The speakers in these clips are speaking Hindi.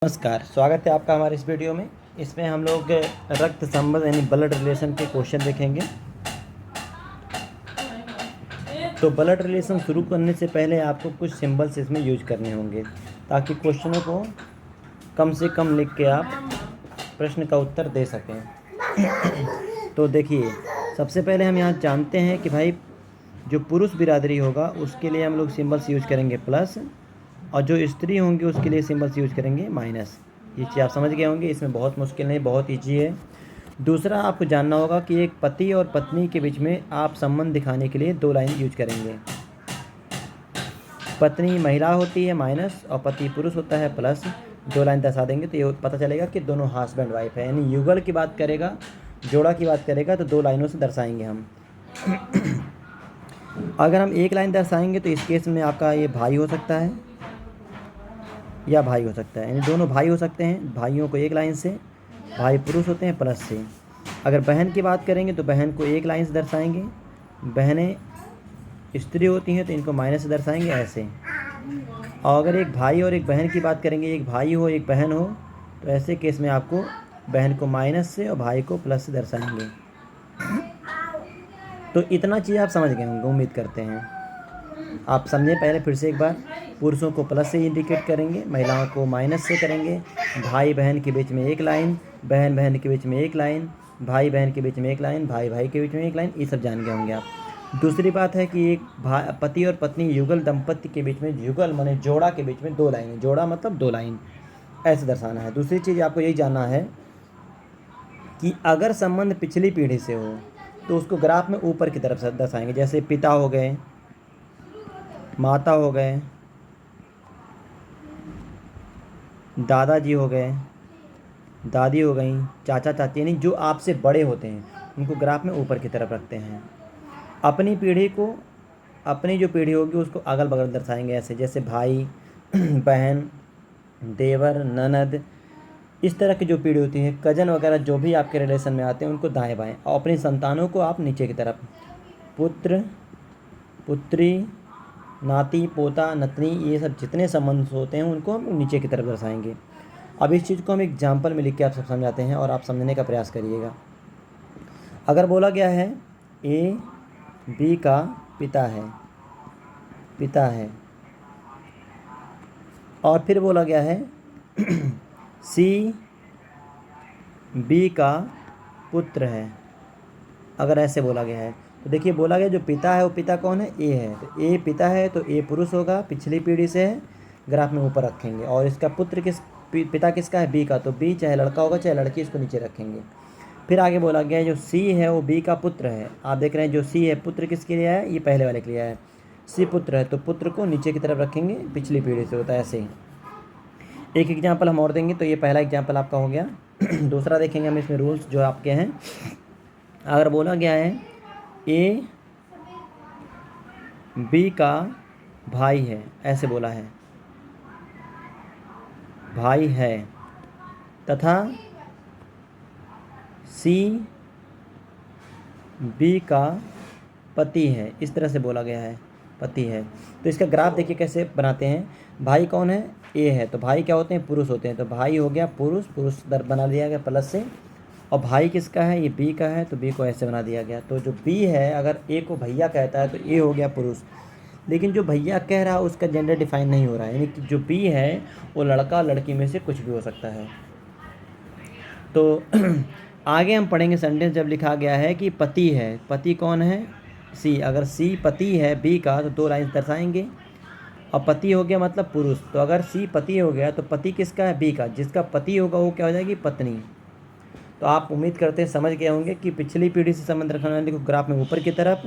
नमस्कार, स्वागत है आपका हमारे इस वीडियो में। इसमें हम लोग रक्त संबंध यानी ब्लड रिलेशन के क्वेश्चन देखेंगे। तो ब्लड रिलेशन शुरू करने से पहले आपको कुछ सिंबल्स इसमें यूज करने होंगे ताकि क्वेश्चनों को कम से कम लिख के आप प्रश्न का उत्तर दे सकें। तो देखिए, सबसे पहले हम यहाँ जानते हैं कि भाई जो पुरुष बिरादरी होगा उसके लिए हम लोग सिंबल्स यूज करेंगे प्लस, और जो स्त्री होंगे उसके लिए सिंबल्स यूज करेंगे माइनस। ये चीज़ आप समझ गए होंगे, इसमें बहुत मुश्किल नहीं, बहुत ईजी है। दूसरा आपको जानना होगा कि एक पति और पत्नी के बीच में आप संबंध दिखाने के लिए दो लाइन यूज करेंगे। पत्नी महिला होती है माइनस और पति पुरुष होता है प्लस। दो लाइन दर्शा देंगे तो ये पता चलेगा कि दोनों हस्बैंड वाइफ है। यानी युगल की बात करेगा, जोड़ा की बात करेगा तो दो लाइनों से दर्शाएंगे हम। अगर हम एक लाइन दर्शाएंगे तो इस केस में आपका ये भाई हो सकता है या भाई हो सकता है, यानी दोनों भाई हो सकते हैं। भाइयों को एक लाइन से, भाई पुरुष होते हैं प्लस से। अगर बहन की बात करेंगे तो बहन को एक लाइन से दर्शाएंगे। बहनें स्त्री होती हैं तो इनको माइनस से दर्शाएंगे ऐसे। और अगर एक भाई और एक बहन की बात करेंगे, एक भाई हो एक बहन हो, तो ऐसे केस में आपको बहन को माइनस से और भाई को प्लस से दर्शाएंगे। तो इतना चीज़ आप समझ गए होंगे, उम्मीद करते हैं आप समझे। पहले फिर से एक बार, पुरुषों को प्लस से इंडिकेट करेंगे, महिलाओं को माइनस से करेंगे। भाई बहन के बीच में एक लाइन, बहन बहन के बीच में एक लाइन, भाई बहन के बीच में एक लाइन, भाई भाई के बीच में एक लाइन, ये सब जान गए होंगे आप। दूसरी बात है कि एक पति और पत्नी युगल दंपति के बीच में, युगल माने जोड़ा के बीच में दो लाइन, जोड़ा मतलब दो लाइन, ऐसे दर्शाना है। दूसरी चीज़ आपको यही जानना है कि अगर संबंध पिछली पीढ़ी से हो तो उसको ग्राफ में ऊपर की तरफ से दर्शाएंगे। जैसे पिता हो गए, माता हो गए, दादाजी हो गए, दादी हो गई, चाचा चाची, यानी जो आपसे बड़े होते हैं उनको ग्राफ में ऊपर की तरफ रखते हैं। अपनी पीढ़ी को, अपनी जो पीढ़ी होगी उसको अगल बगल दर्शाएंगे ऐसे, जैसे भाई, बहन, देवर, ननद, इस तरह की जो पीढ़ी होती है, कजन वगैरह जो भी आपके रिलेशन में आते हैं उनको दाएं बाएं। और अपनी संतानों को आप नीचे की तरफ, पुत्र, पुत्री, नाती, पोता, नतनी, ये सब जितने संबंध होते हैं उनको हम नीचे की तरफ दर्शाएंगे। अब इस चीज़ को हम एग्जाम्पल में लिख के आप सब समझाते हैं और आप समझने का प्रयास करिएगा। अगर बोला गया है ए बी का पिता है, पिता है, और फिर बोला गया है सी बी का पुत्र है, अगर ऐसे बोला गया है तो देखिए, बोला गया जो पिता है वो पिता कौन है, ए है। तो ए पिता है तो ए पुरुष होगा, पिछली पीढ़ी से है, ग्राफ में ऊपर रखेंगे। और इसका पुत्र पिता किसका है, बी का, तो बी चाहे लड़का होगा चाहे लड़की, इसको नीचे रखेंगे। फिर आगे बोला गया है जो सी है वो बी का पुत्र है। आप देख रहे हैं जो सी है पुत्र किसके लिए है, ये पहले वाले के लिए है। सी पुत्र है तो पुत्र को नीचे की तरफ रखेंगे, पिछली पीढ़ी से होता है ऐसे ही। एक एग्जाम्पल हम और देंगे, तो ये पहला एग्जाम्पल आपका हो गया। दूसरा देखेंगे हम इसमें रूल्स जो आपके हैं। अगर बोला गया है ए बी का भाई है, ऐसे बोला है, भाई है, तथा सी बी का पति है, इस तरह से बोला गया है, पति है। तो इसका ग्राफ देखिए कैसे बनाते हैं। भाई कौन है, ए है, तो भाई क्या होते हैं, पुरुष होते हैं, तो भाई हो गया पुरुष, पुरुष दर बना दिया गया प्लस से। और भाई किसका है, ये बी का है, तो बी को ऐसे बना दिया गया। तो जो बी है, अगर ए को भैया कहता है तो ए हो गया पुरुष, लेकिन जो भैया कह रहा है उसका जेंडर डिफाइन नहीं हो रहा है, यानी कि जो बी है वो लड़का लड़की में से कुछ भी हो सकता है। तो आगे हम पढ़ेंगे सेंटेंस जब लिखा गया है कि पति है, पति कौन है, सी। अगर सी पति है बी का तो दो लाइन दर्शाएंगे। और पति हो गया मतलब पुरुष, तो अगर सी पति हो गया तो पति किसका है, बी का, जिसका पति होगा वो क्या हो जाएगी, पत्नी। तो आप उम्मीद करते हैं समझ गए होंगे कि पिछली पीढ़ी से संबंध रखने वाले को ग्राफ में ऊपर की तरफ,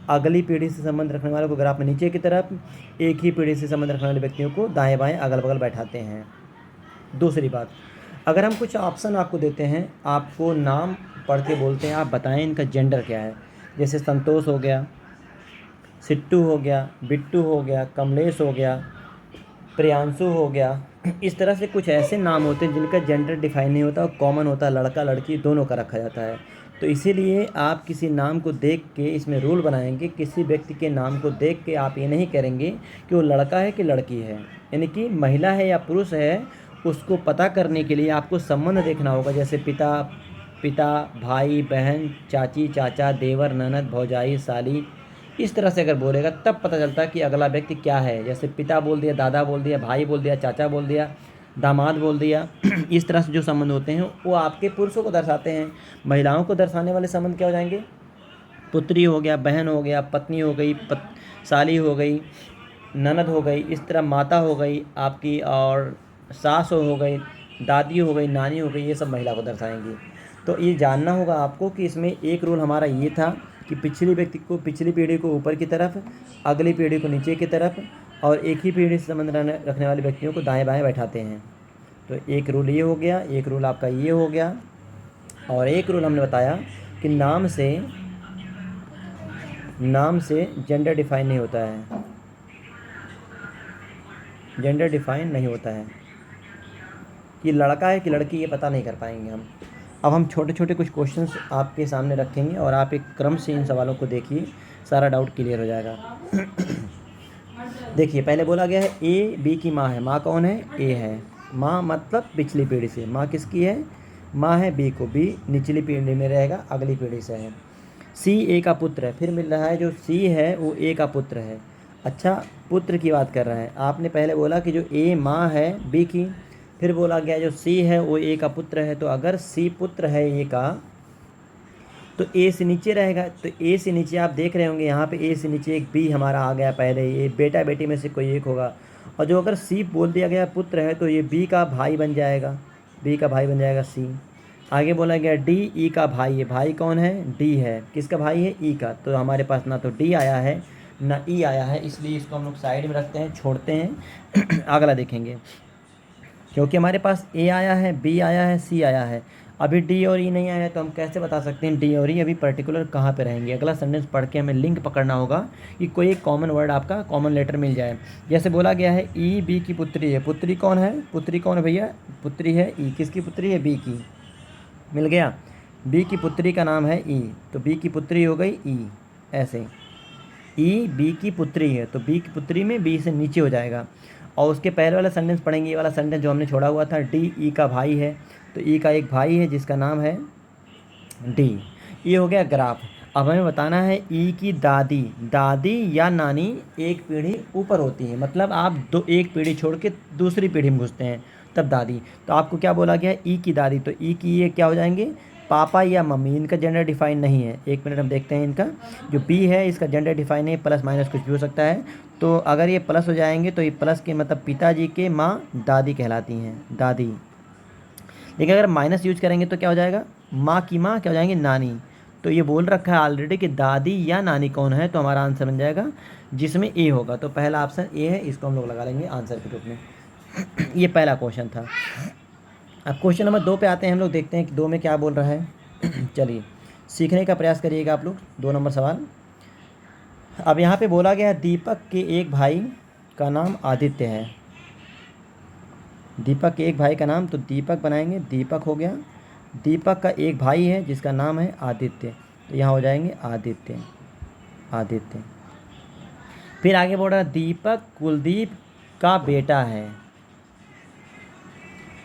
अगली पीढ़ी से संबंध रखने वाले को ग्राफ में नीचे की तरफ, एक ही पीढ़ी से संबंध रखने वाले व्यक्तियों को दाएं बाएं अगल बगल बैठाते हैं। दूसरी बात, अगर हम कुछ ऑप्शन आपको देते हैं, आपको नाम पढ़ के बोलते हैं, आप बताएं इनका जेंडर क्या है। जैसे संतोष हो गया, सिट्टू हो गया, बिट्टू हो गया, कमलेश हो गया, प्रियांशु हो गया, इस तरह से कुछ ऐसे नाम होते हैं जिनका जेंडर डिफाइन नहीं होता, कॉमन होता है, लड़का लड़की दोनों का रखा जाता है। तो इसीलिए आप किसी नाम को देख के इसमें रूल बनाएंगे, किसी व्यक्ति के नाम को देख के आप ये नहीं करेंगे कि वो लड़का है कि लड़की है, यानी कि महिला है या पुरुष है, उसको पता करने के लिए आपको संबंध देखना होगा, जैसे पिता, भाई, बहन, चाची, चाचा, देवर, ननद, भौजाई, साली। इस तरह से अगर बोलेगा तब पता चलता है कि अगला व्यक्ति क्या है। जैसे पिता बोल दिया, दादा बोल दिया, भाई बोल दिया, चाचा बोल दिया, दामाद बोल दिया। इस तरह से जो संबंध होते हैं वो आपके पुरुषों को दर्शाते हैं। महिलाओं को दर्शाने वाले संबंध क्या हो जाएंगे? पुत्री हो गया, बहन हो गया, पत्नी हो गई, साली हो गई, ननद हो गई, इस तरह माता हो गई आपकी, और सास हो गई, दादी हो गई, नानी हो गई, ये सब महिला को दर्शाएंगी। तो ये जानना होगा आपको कि इसमें एक रूल हमारा ये था कि पिछली पीढ़ी को ऊपर की तरफ, अगली पीढ़ी को नीचे की तरफ, और एक ही पीढ़ी से संबंध रखने वाले व्यक्तियों को दाएं बाएं बैठाते हैं। तो एक रूल ये हो गया, एक रूल आपका ये हो गया, और एक रूल हमने बताया कि नाम से जेंडर डिफाइन नहीं होता है। जेंडर डिफाइन नहीं होता है कि लड़का है कि लड़की, ये पता नहीं कर पाएंगे हम। अब हम छोटे छोटे कुछ क्वेश्चंस आपके सामने रखेंगे और आप एक क्रम से इन सवालों को देखिए, सारा डाउट क्लियर हो जाएगा। देखिए, पहले बोला गया है ए बी की माँ है। माँ कौन है? ए है। माँ मतलब पिछली पीढ़ी से। माँ किसकी है? माँ है बी को। बी निचली पीढ़ी में रहेगा, अगली पीढ़ी से है। सी ए का पुत्र है। फिर मिल रहा है जो सी है वो ए का पुत्र है। अच्छा, पुत्र की बात कर रहा है। आपने पहले बोला कि जो ए माँ है बी की, फिर बोला गया जो सी है वो ए का पुत्र है। तो अगर सी पुत्र है ए का, तो ए से नीचे रहेगा। तो ए से नीचे आप देख रहे होंगे यहाँ पे ए से नीचे एक बी हमारा आ गया पहले। ये बेटा बेटी में से कोई एक होगा। और जो अगर सी बोल दिया गया पुत्र है तो ये बी का भाई बन जाएगा। बी का भाई बन जाएगा सी। आगे बोला गया डी ई का भाई है। भाई कौन है? डी है। किसका भाई है? ई का। तो हमारे पास ना तो डी आया है ना ई आया है, इसलिए इसको हम लोग साइड में रखते हैं, छोड़ते हैं। अगला देखेंगे, क्योंकि हमारे पास ए आया है, बी आया है, सी आया है, अभी डी और ई नहीं आया है, तो हम कैसे बता सकते हैं डी और ई अभी पर्टिकुलर कहाँ पे रहेंगे? अगला सेंटेंस पढ़ के हमें लिंक पकड़ना होगा कि कोई एक कॉमन वर्ड आपका, कॉमन लेटर मिल जाए। जैसे बोला गया है ई बी की पुत्री है। पुत्री कौन है? पुत्री कौन है भैया? पुत्री है ई। किसकी पुत्री है? बी की। मिल गया। बी की पुत्री का नाम है ई, तो बी की पुत्री हो गई ई। ऐसे ई बी की पुत्री है, तो बी की पुत्री में बी से नीचे हो जाएगा। और उसके पहले वाला सेंटेंस पढ़ेंगे, ये वाला सेंटेंस जो हमने छोड़ा हुआ था, डी ई का भाई है, तो ई का एक भाई है जिसका नाम है डी। ये हो गया ग्राफ। अब हमें बताना है ई की दादी या नानी एक पीढ़ी ऊपर होती है, मतलब आप एक पीढ़ी छोड़ के दूसरी पीढ़ी में घुसते हैं तब दादी। तो आपको क्या बोला गया? ई की दादी। तो ई की ये क्या हो जाएंगे? पापा या मम्मी। इनका जेंडर डिफाइन नहीं है। एक मिनट हम देखते हैं इनका। जो बी है इसका जेंडर डिफाइन है, प्लस माइनस कुछ भी हो सकता है। तो अगर ये प्लस हो जाएंगे तो ये प्लस के मतलब पिताजी के माँ दादी कहलाती हैं, दादी। लेकिन अगर माइनस यूज करेंगे तो क्या हो जाएगा? माँ की माँ क्या हो जाएंगे? नानी। तो ये बोल रखा है ऑलरेडी कि दादी या नानी कौन है, तो हमारा आंसर बन जाएगा जिसमें ए होगा। तो पहला ऑप्शन ए है, इसको हम लोग लगा लेंगे आंसर के रूप में। ये पहला क्वेश्चन था। अब क्वेश्चन नंबर 2 पे आते हैं हम लोग, देखते हैं कि 2 में क्या बोल रहा है। चलिए सीखने का प्रयास करिएगा आप लोग। 2 नंबर सवाल। अब यहाँ पे बोला गया दीपक के एक भाई का नाम आदित्य है। दीपक के एक भाई का नाम, तो दीपक बनाएंगे, दीपक हो गया। दीपक का एक भाई है जिसका नाम है आदित्य, तो यहाँ हो जाएंगे आदित्य, आदित्य। फिर आगे बोल रहा है दीपक कुलदीप का बेटा है।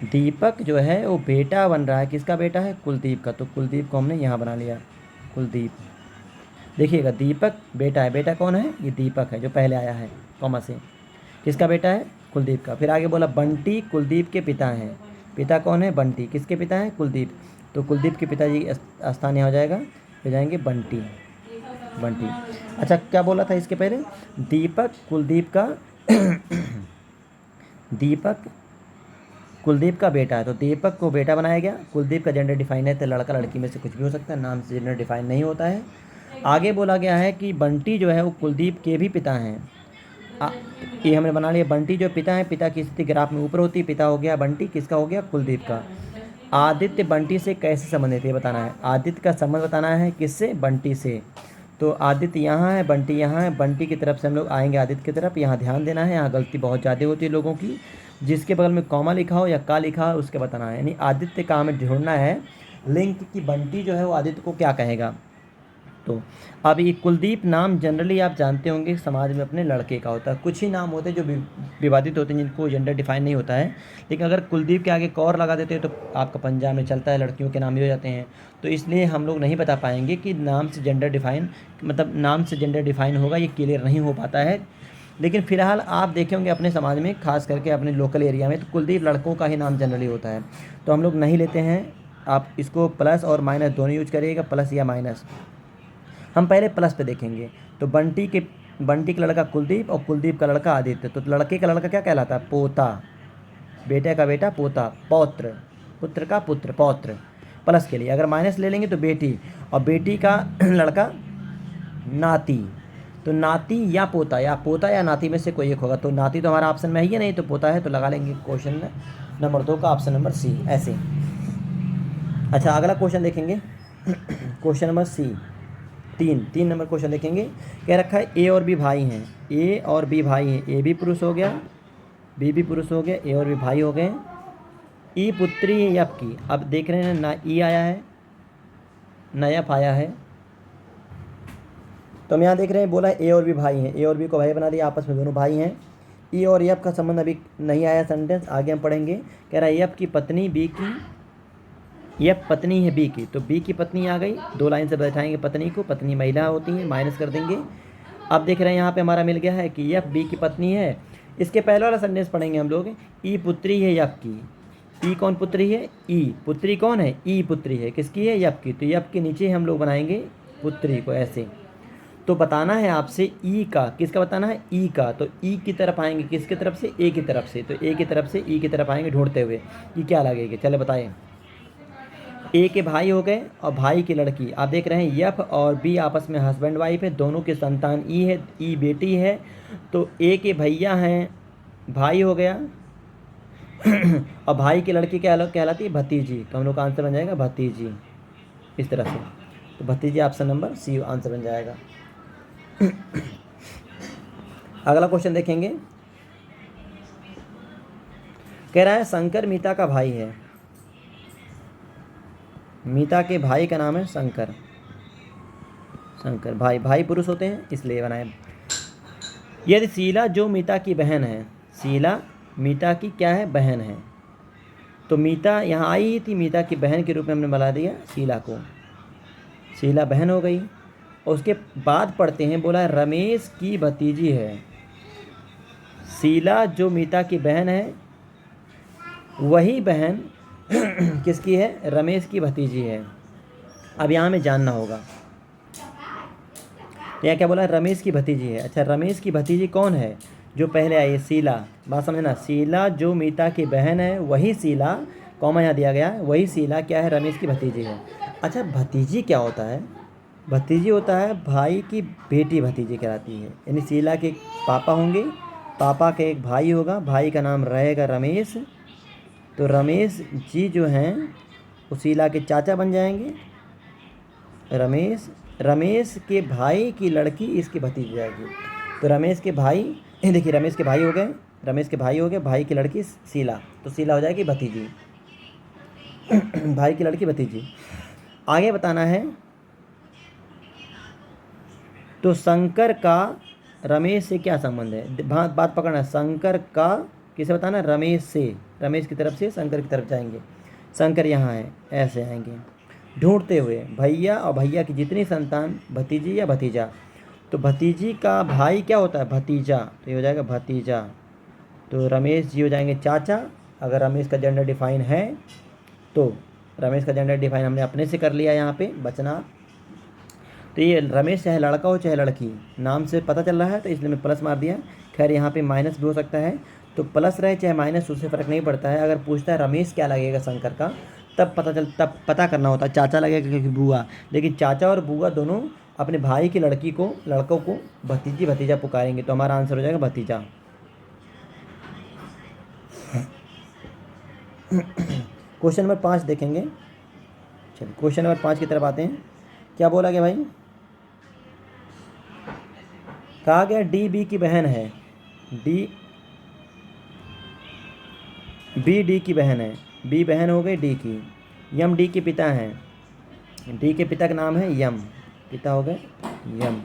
दीपक जो है वो बेटा बन रहा है, किसका बेटा है? कुलदीप का। तो कुलदीप को हमने यहाँ बना लिया, कुलदीप। देखिएगा दीपक बेटा है। बेटा कौन है? ये दीपक है जो पहले आया है कॉमा से। किसका बेटा है? कुलदीप का। फिर आगे बोला बंटी कुलदीप के पिता हैं। पिता कौन है? बंटी। किसके पिता हैं? कुलदीप। तो कुलदीप के पिताजी स्थान यहाँ हो जाएगा, हो जाएंगे बंटी, बंटी। अच्छा, क्या बोला था इसके पहले? दीपक कुलदीप का दीपक कुलदीप का बेटा है, तो दीपक को बेटा बनाया गया। कुलदीप का जेंडर डिफाइन है, तो लड़का लड़की में से कुछ भी हो सकता है, नाम से जेंडर डिफाइन नहीं होता है। आगे बोला गया है कि बंटी जो है वो कुलदीप के भी पिता हैं। ये हमने बना लिया, बंटी जो पिता है, पिता की स्थिति ग्राफ में ऊपर होती है, पिता हो गया बंटी, किसका हो गया? कुलदीप का। आदित्य बंटी से कैसे संबंधित है बताना है। आदित्य का संबंध बताना है किससे? बंटी से। तो आदित्य यहाँ है, बंटी यहाँ है, बंटी की तरफ से हम लोग आएंगे आदित्य की तरफ। यहाँ ध्यान देना है, यहाँ गलती बहुत ज़्यादा होती है लोगों की। जिसके बगल में कॉमा लिखा हो या का लिखा हो उसके बताना है, यानी आदित्य का हमें ढूंढना है लिंक कि बंटी जो है वो आदित्य को क्या कहेगा। तो अब ये कुलदीप नाम जनरली आप जानते होंगे समाज में अपने लड़के का होता है। कुछ ही नाम होते हैं जो विवादित होते हैं, जिनको जेंडर डिफाइन नहीं होता है, लेकिन अगर कुलदीप के आगे कौर लगा देते हैं तो आपका पंजाब में चलता है, लड़कियों के नाम भी हो जाते हैं। तो इसलिए हम लोग नहीं बता पाएंगे कि नाम से जेंडर डिफाइन, मतलब नाम से जेंडर डिफाइन होगा, ये क्लियर नहीं हो पाता है। लेकिन फ़िलहाल आप देखे होंगे अपने समाज में, खास करके अपने लोकल एरिया में, तो कुलदीप लड़कों का ही नाम जनरली होता है, तो हम लोग नहीं लेते हैं। आप इसको प्लस और माइनस दोनों यूज करिएगा, प्लस या माइनस। हम पहले प्लस पे देखेंगे। तो बंटी का लड़का कुलदीप और कुलदीप का लड़का आदित्य, तो लड़के का लड़का क्या कहलाता है? पोता। बेटे का बेटा पोता, पौत्र। पुत्र का पुत्र, पौत्र। प्लस के लिए अगर माइनस ले लेंगे तो बेटी, और बेटी का लड़का नाती। तो नाती या पोता या नाती में से कोई एक होगा। तो नाती तो हमारा ऑप्शन में है ही नहीं, तो पोता है, तो लगा लेंगे क्वेश्चन नंबर 2 का ऑप्शन नंबर सी, ऐसे। अच्छा, अगला क्वेश्चन देखेंगे। क्वेश्चन नंबर सी, तीन नंबर क्वेश्चन देखेंगे। कह रखा है ए और बी भाई हैं, ए और बी भाई हैं, ए भी पुरुष हो गया, बी भी पुरुष हो गया, ए और बी भाई हो गए। ई पुत्री है यप की। अब देख रहे हैं ना, ई आया है ना यप आया है, तो हम यहाँ देख रहे हैं बोला ए और बी भाई हैं, ए और बी को भाई बना दिया, आपस में दोनों भाई हैं। ई और यप का संबंध अभी नहीं आया सेंटेंस, आगे हम पढ़ेंगे। कह रहा है यप की पत्नी बी की, यप पत्नी है बी की, तो बी की पत्नी आ गई, 2 लाइन से बैठाएंगे पत्नी को, पत्नी महिला होती है, माइनस कर देंगे। अब देख रहे हैं यहाँ पे हमारा मिल गया है कि यप बी की पत्नी है। इसके पहले वाला सेंटेंस पढ़ेंगे हम लोग, ई पुत्री है यप की। ई कौन पुत्री है? ई। पुत्री कौन है? ई पुत्री है, किसकी है? यप की। तो यप के नीचे हम लोग बनाएंगे पुत्री को, ऐसे। तो बताना है आपसे ई का, किसका बताना है? ई का। तो ई की तरफ आएंगे, किसकी तरफ से? ए की तरफ से। तो ए की तरफ से ई की तरफ आएंगे ढूंढते हुए कि क्या लगेगा। चले बताएं। ए के भाई हो गए और भाई की लड़की। आप देख रहे हैं यफ और बी आपस में हस्बैंड वाइफ है, दोनों की संतान ई है, ई बेटी है। तो ए के भैया हैं, भाई हो गया और भाई की लड़की क्या कहलाती है? भतीजी। तो हम लोग का आंसर बन जाएगा भतीजी, इस तरह से। तो भतीजी ऑप्शन नंबर सी आंसर बन जाएगा। अगला क्वेश्चन देखेंगे। कह रहा है शंकर मीता का भाई है, मीता के भाई का नाम है शंकर। शंकर भाई पुरुष होते हैं इसलिए बनाए। यदि शीला जो मीता की बहन है, शीला मीता की क्या है? बहन है। तो मीता यहाँ आई ही थी, मीता की बहन के रूप में हमने बना दिया शीला को, शीला बहन हो गई। और उसके बाद पढ़ते हैं, बोला है रमेश की भतीजी है। शीला जो मीता की बहन है, वही बहन किसकी है? रमेश की भतीजी है। अब यहाँ में जानना होगा, यहाँ क्या बोला? रमेश की भतीजी है। अच्छा, रमेश की भतीजी कौन है? जो पहले आई है, शीला। बात समझना, शीला जो मीता की बहन है, वही शीला, कॉमा यहाँ दिया गया है, वही शीला क्या है? रमेश की भतीजी है। अच्छा, भतीजी क्या होता है? भतीजी होता है भाई की बेटी, भतीजी कहलाती है। यानी शीला के पापा होंगे, पापा का एक भाई होगा, भाई का नाम रहेगा रमेश। तो रमेश जी जो हैं वो शीला के चाचा बन जाएंगे। रमेश के भाई की लड़की इसकी भतीजी जाएगी। तो रमेश के भाई, देखिए रमेश के भाई हो गए, भाई की लड़की शीला, तो शीला हो जाएगी भतीजी भाई की लड़की भतीजी। आगे बताना है, तो शंकर का रमेश से क्या संबंध है? बात पकड़ना, शंकर का किसे बताना? रमेश से, रमेश की तरफ से शंकर की तरफ जाएंगे। शंकर यहाँ है, ऐसे आएंगे ढूंढते हुए, भैया और भैया की जितनी संतान, भतीजी या भतीजा। तो भतीजी का भाई क्या होता है? भतीजा, तो ये हो जाएगा भतीजा। तो रमेश जी हो जाएंगे चाचा। अगर रमेश का जेंडर डिफाइन है तो रमेश का जेंडर डिफाइन हमने अपने से कर लिया यहाँ पे बचना। तो ये रमेश चाहे लड़का हो चाहे लड़की, नाम से पता चल रहा है, तो इसलिए मैं प्लस मार दिया। खैर यहाँ पे माइनस भी हो सकता है, तो प्लस रहे चाहे माइनस, उससे फ़र्क नहीं पड़ता है। अगर पूछता है रमेश क्या लगेगा शंकर का, तब पता करना होता है चाचा लगेगा कि बुआ। लेकिन चाचा और बुआ दोनों अपने भाई की लड़कों को भतीजी भतीजा पुकारेंगे, तो हमारा आंसर हो जाएगा भतीजा। क्वेश्चन नंबर 5 देखेंगे। चलिए क्वेश्चन नंबर 5 की तरफ आते हैं। क्या बोला गया भाई? कहा गया डी बी की बहन है, बी डी की बहन है, बी बहन हो गई डी की। यम डी के पिता हैं, डी के पिता का नाम है यम। पिता हो गए यम।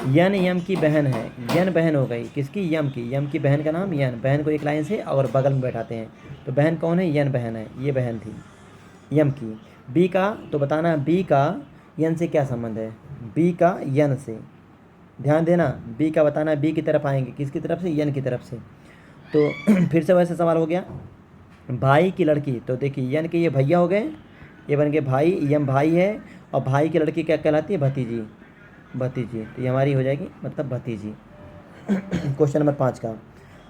यन यम की बहन है, यन बहन हो गई किसकी, यम की। यम की बहन का नाम यन, बहन को एक लाइन से और बगल में बैठाते हैं, तो बहन कौन है, यन बहन है, ये बहन थी यम की। बी का तो बताना बी का यन से क्या संबंध है, बी का यन से, ध्यान देना, बी का बताना, बी की तरफ आएंगे किसकी तरफ से, यन की तरफ से। तो फिर से वैसे सवाल हो गया, भाई की लड़की, तो देखिए यन के ये भैया हो गए, ये बन गए भाई, यम भाई है, और भाई की लड़की क्या कहलाती है, भतीजी, भतीजी, तो ये हमारी हो जाएगी मतलब भतीजी। क्वेश्चन नंबर 5 का।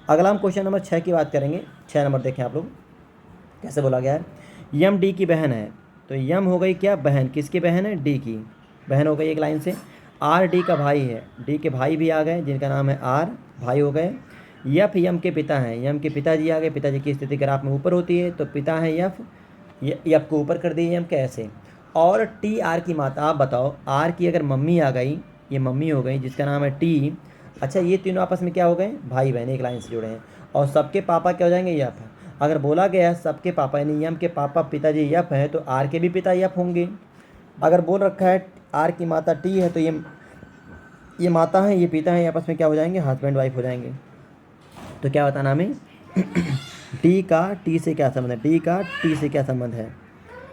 अगला हम क्वेश्चन नंबर 6 की बात करेंगे। 6 नंबर देखें आप लोग कैसे बोला गया है, यम डी की बहन है, तो यम हो गई क्या बहन, किसकी बहन है, डी की बहन हो गई एक लाइन से। आर डी का भाई है, डी के भाई भी आ गए जिनका नाम है आर, भाई हो गए। यफ यम के पिता हैं, यम के पिताजी आ गए, पिताजी की स्थिति ग्राफ में ऊपर होती है, तो पिता है यफ, यफ को ऊपर कर दिए यम के ऐसे। और टी आर की माता, आप बताओ आर की अगर मम्मी आ गई, ये मम्मी हो गई जिसका नाम है टी, अच्छा ये तीनों आपस में क्या हो गए, भाई बहन एक लाइन से जुड़े हैं, और सबके पापा क्या हो जाएंगे, यफ। अगर बोला गया है सबके पापा यानी यम के पापा पिताजी यफ हैं, तो आर के भी पिता यफ होंगे। अगर बोल रखा है आर की माता टी है, तो ये माता है ये पिता है, आपस में क्या हो जाएंगे, हस्बैंड वाइफ हो जाएंगे। तो क्या बताना हमें, डी का टी से क्या संबंध है, डी का टी से क्या संबंध है,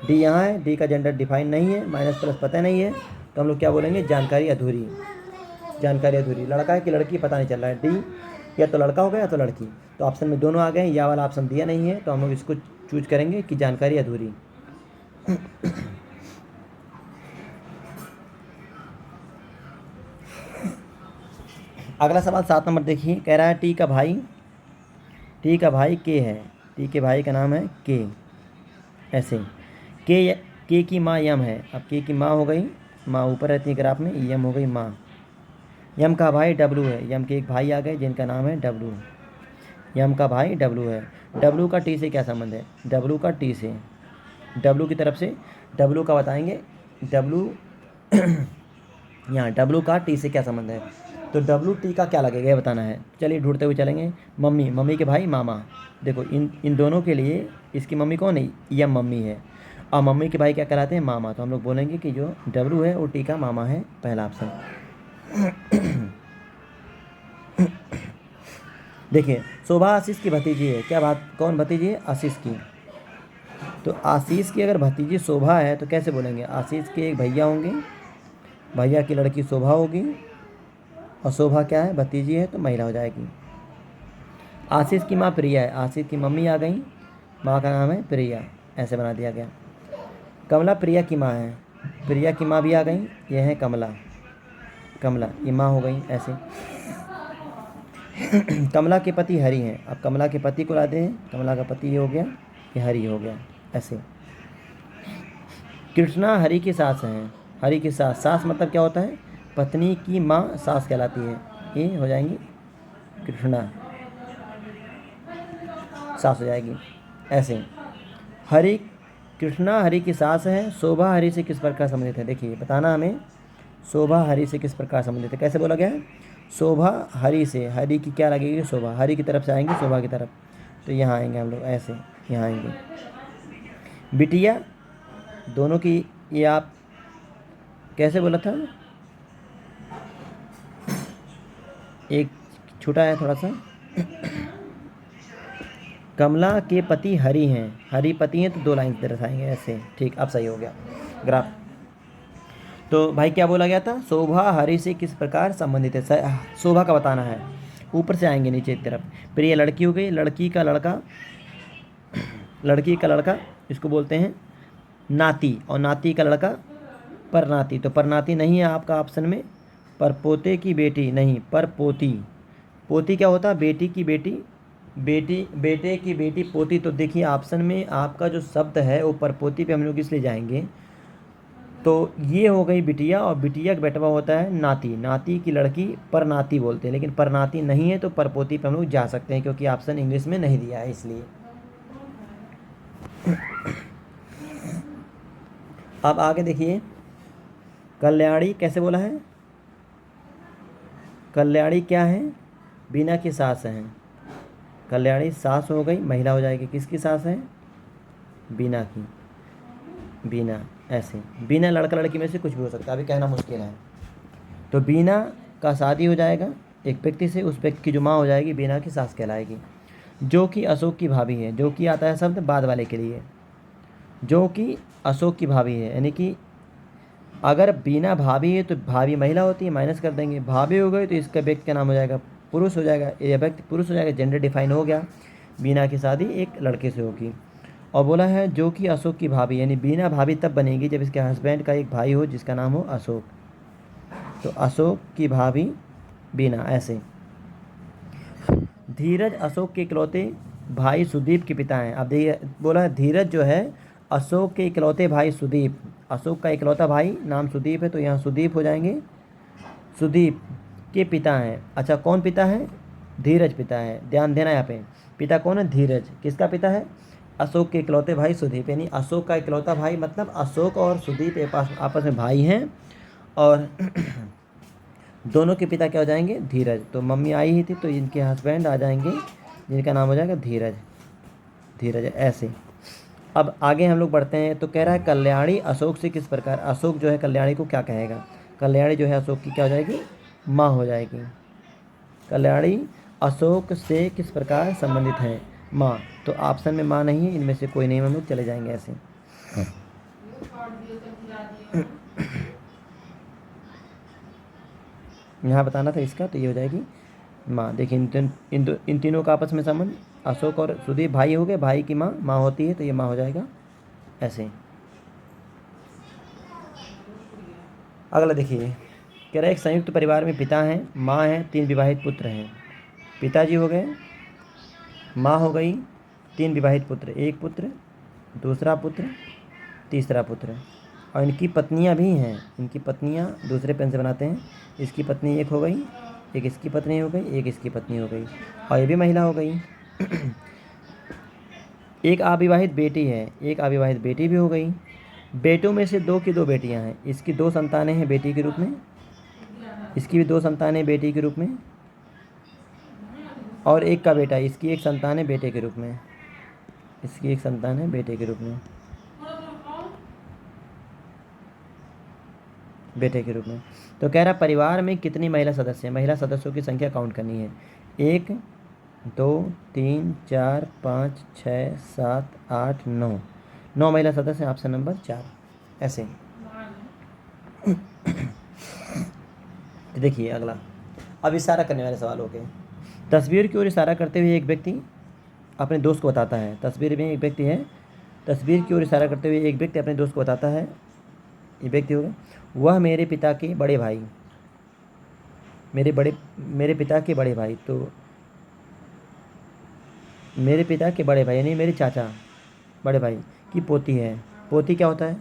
डी यहाँ है, डी का जेंडर डिफाइन नहीं है, माइनस प्लस पता नहीं है, तो हम लोग क्या बोलेंगे, जानकारी अधूरी, जानकारी अधूरी। लड़का है कि लड़की पता नहीं चल रहा है, डी या तो लड़का होगा या तो लड़की, तो ऑप्शन में दोनों आ गए, या वाला ऑप्शन दिया नहीं है, तो हम लोग इसको चूज करेंगे कि जानकारी अधूरी। अगला सवाल 7 नंबर देखिए, कह रहा है टी का भाई, टी का भाई के है, टी के भाई का नाम है के, ऐसे के की माँ यम है, अब के की माँ हो गई, माँ ऊपर रहती है ग्राफ में, यम हो गई माँ। यम का भाई डब्लू है, यम के एक भाई आ गए जिनका नाम है डब्लू, यम का भाई डब्लू है। डब्लू का टी से क्या संबंध है, डब्लू का टी से, डब्लू की तरफ से, डब्लू का बताएंगे, डब्लू यहाँ डब्लू का टी से क्या संबंध है, तो डब्लू टी का क्या लगेगा ये बताना है। चलिए ढूंढते हुए चलेंगे। मम्मी, मम्मी के भाई मामा, देखो इन दोनों के लिए इसकी मम्मी कौन है, यम मम्मी है, और मम्मी के भाई क्या कहलाते हैं, मामा, तो हम लोग बोलेंगे कि जो डब्लू है वो टी का मामा है, पहला ऑप्शन। देखिए शोभा आशीष की भतीजी है, क्या बात, कौन भतीजी है, आशीष की, तो आशीष की अगर भतीजी शोभा है तो कैसे बोलेंगे, आशीष के एक भैया होंगे, भैया की लड़की शोभा होगी, और शोभा क्या है, भतीजी है, तो महिला हो जाएगी। आशीष की माँ प्रिया है, आशीष की मम्मी आ गई, माँ का नाम है प्रिया, ऐसे बना दिया गया। कमला प्रिया की माँ है, प्रिया की माँ भी आ गई, ये है कमला, कमला ये माँ हो गई, ऐसे। कमला के पति हरि हैं, अब कमला के पति को लाते हैं, कमला का पति ये हो गया, ये हरि हो गया, ऐसे। कृष्णा हरि की सास हैं, हरि की सास, सास मतलब क्या होता है, पत्नी की माँ सास कहलाती है, ये हो जाएंगी कृष्णा, सास हो जाएगी, ऐसे। हरि, कृष्णा हरि की सास है, शोभा हरि से किस प्रकार संबंधित है, देखिए बताना हमें, शोभा हरि से किस प्रकार संबंधित है, कैसे बोला गया है, शोभा हरि से, हरि की क्या लगेगी, शोभा, हरि की तरफ से आएंगे शोभा की तरफ, तो यहाँ आएंगे हम लोग, ऐसे यहाँ आएंगे। बिटिया, दोनों की, ये आप कैसे बोला था, एक छोटा है थोड़ा सा, कमला के पति हरि हैं, हरि पति हैं, तो 2 लाइन दर्शाएंगे ऐसे, ठीक, अब सही हो गया ग्राफ। तो भाई क्या बोला गया था, शोभा हरि से किस प्रकार संबंधित है, शोभा का बताना है, ऊपर से आएंगे नीचे की तरफ। प्रिय लड़की हो गई, लड़की का लड़का, लड़की का लड़का इसको बोलते हैं नाती, और नाती का लड़का परनाती, तो परनाती नहीं है आपका ऑप्शन में, परपोते की बेटी नहीं, परपोती, पोती क्या होता है, बेटी की बेटी, बेटी बेटे की बेटी पोती, तो देखिए ऑप्शन में आपका जो शब्द है वो परपोती पे हम लोग इसलिए जाएंगे, तो ये हो गई बिटिया, और बिटिया का बेटवा होता है नाती, नाती की लड़की परनाती बोलते हैं, लेकिन परनाती नहीं है तो परपोती पे हम लोग जा सकते हैं, क्योंकि ऑप्शन इंग्लिश में नहीं दिया है इसलिए। अब आगे देखिए, कल्याणी कैसे बोला है, कल्याणी क्या है, बीना की सास हैं, कल्याणी सास हो गई, महिला हो जाएगी, किसकी सास है, बीना की। बीना, ऐसे। बीना लड़का लड़की में से कुछ भी हो सकता है, अभी कहना मुश्किल है। तो बीना का शादी हो जाएगा एक व्यक्ति से, उस व्यक्ति की जो माँ हो जाएगी बीना की सास कहलाएगी। जो कि अशोक की भाभी है, जो कि आता है शब्द बाद वाले के लिए, जो कि अशोक की भाभी है, यानी कि अगर बीना भाभी है तो भाभी महिला होती है, माइनस कर देंगे। भाभी हो गई तो इसका व्यक्ति का नाम हो जाएगा पुरुष हो जाएगा, यह व्यक्ति पुरुष हो जाएगा, जेंडर डिफाइन हो गया। बीना की शादी एक लड़के से होगी। और बोला है जो कि अशोक की भाभी, यानी बीना भाभी तब बनेगी जब इसके हस्बैंड का एक भाई हो जिसका नाम हो अशोक। तो अशोक की भाभी बीना, ऐसे। धीरज अशोक के इकलौते भाई सुदीप के पिता हैं। अब देखिए बोला है धीरज जो है अशोक के इकलौते भाई सुदीप, अशोक का इकलौता भाई नाम सुदीप है, तो यहाँ सुदीप हो जाएंगे, सुदीप के पिता हैं। अच्छा कौन पिता है? धीरज पिता है, ध्यान देना यहाँ पे। पिता कौन है? धीरज। किसका पिता है? अशोक के इकलौते भाई सुदीप, यानी अशोक का इकलौता भाई, मतलब अशोक और सुदीप आपस में भाई हैं, और दोनों के पिता क्या हो जाएंगे? धीरज। तो मम्मी आई ही थी तो इनके हस्बैंड आ जाएंगे जिनका नाम हो जाएगा धीरज, धीरज, ऐसे। अब आगे हम लोग बढ़ते हैं। तो कह रहा है कल्याणी अशोक से किस प्रकार, अशोक जो है कल्याणी को क्या कहेगा? कल्याणी जो है अशोक की क्या हो जाएगी? माँ हो जाएगी। कल्याणी अशोक से किस प्रकार संबंधित है? माँ। तो ऑप्शन में माँ नहीं है, इनमें से कोई नहीं, हम लोग चले जाएंगे ऐसे। यहाँ बताना था इसका, तो ये हो जाएगी माँ। देखिए इन तीनों का आपस में संबंध, अशोक और सुदीप भाई हो गए, भाई की माँ माँ होती है, तो ये माँ हो जाएगा ऐसे। अगला देखिए, कह रहा है एक संयुक्त परिवार में पिता हैं, माँ हैं, 3 विवाहित पुत्र हैं। पिताजी हो गए, माँ हो गई, 3 विवाहित पुत्र, एक पुत्र, दूसरा पुत्र, तीसरा पुत्र, और इनकी पत्नियां भी हैं। इनकी पत्नियां दूसरे पेन से बनाते हैं। इसकी पत्नी एक हो गई, एक इसकी पत्नी हो गई, एक इसकी पत्नी हो गई, और ये भी महिला हो गई। एक अविवाहित बेटी है, एक अविवाहित बेटी भी हो गई। बेटों में से 2 की 2 बेटियां हैं। इसकी 2 संतानें हैं बेटी के रूप में, इसकी भी 2 संतानें बेटी के रूप में, और एक का बेटा, इसकी एक संतान है बेटे के रूप में, इसकी एक संतान है बेटे के रूप में, बेटे के रूप में। तो कह रहा परिवार में कितनी महिला सदस्य हैं? महिला सदस्यों की संख्या काउंट करनी है। 1 2 3 4 5 6 7 8 9, 9 महिला सदस्य हैं, ऑप्शन नंबर 4, ऐसे। देखिए अगला, अब इशारा करने वाले सवाल हो गए। तस्वीर की ओर इशारा करते हुए एक व्यक्ति अपने दोस्त को बताता है। तस्वीर में एक व्यक्ति है, तस्वीर की ओर इशारा करते हुए एक व्यक्ति अपने दोस्त को बताता है। ये व्यक्ति होगा, वह मेरे पिता के बड़े भाई, मेरे पिता के बड़े भाई, तो मेरे पिता के बड़े भाई यानी मेरे चाचा बड़े भाई की पोती है। पोती क्या होता है?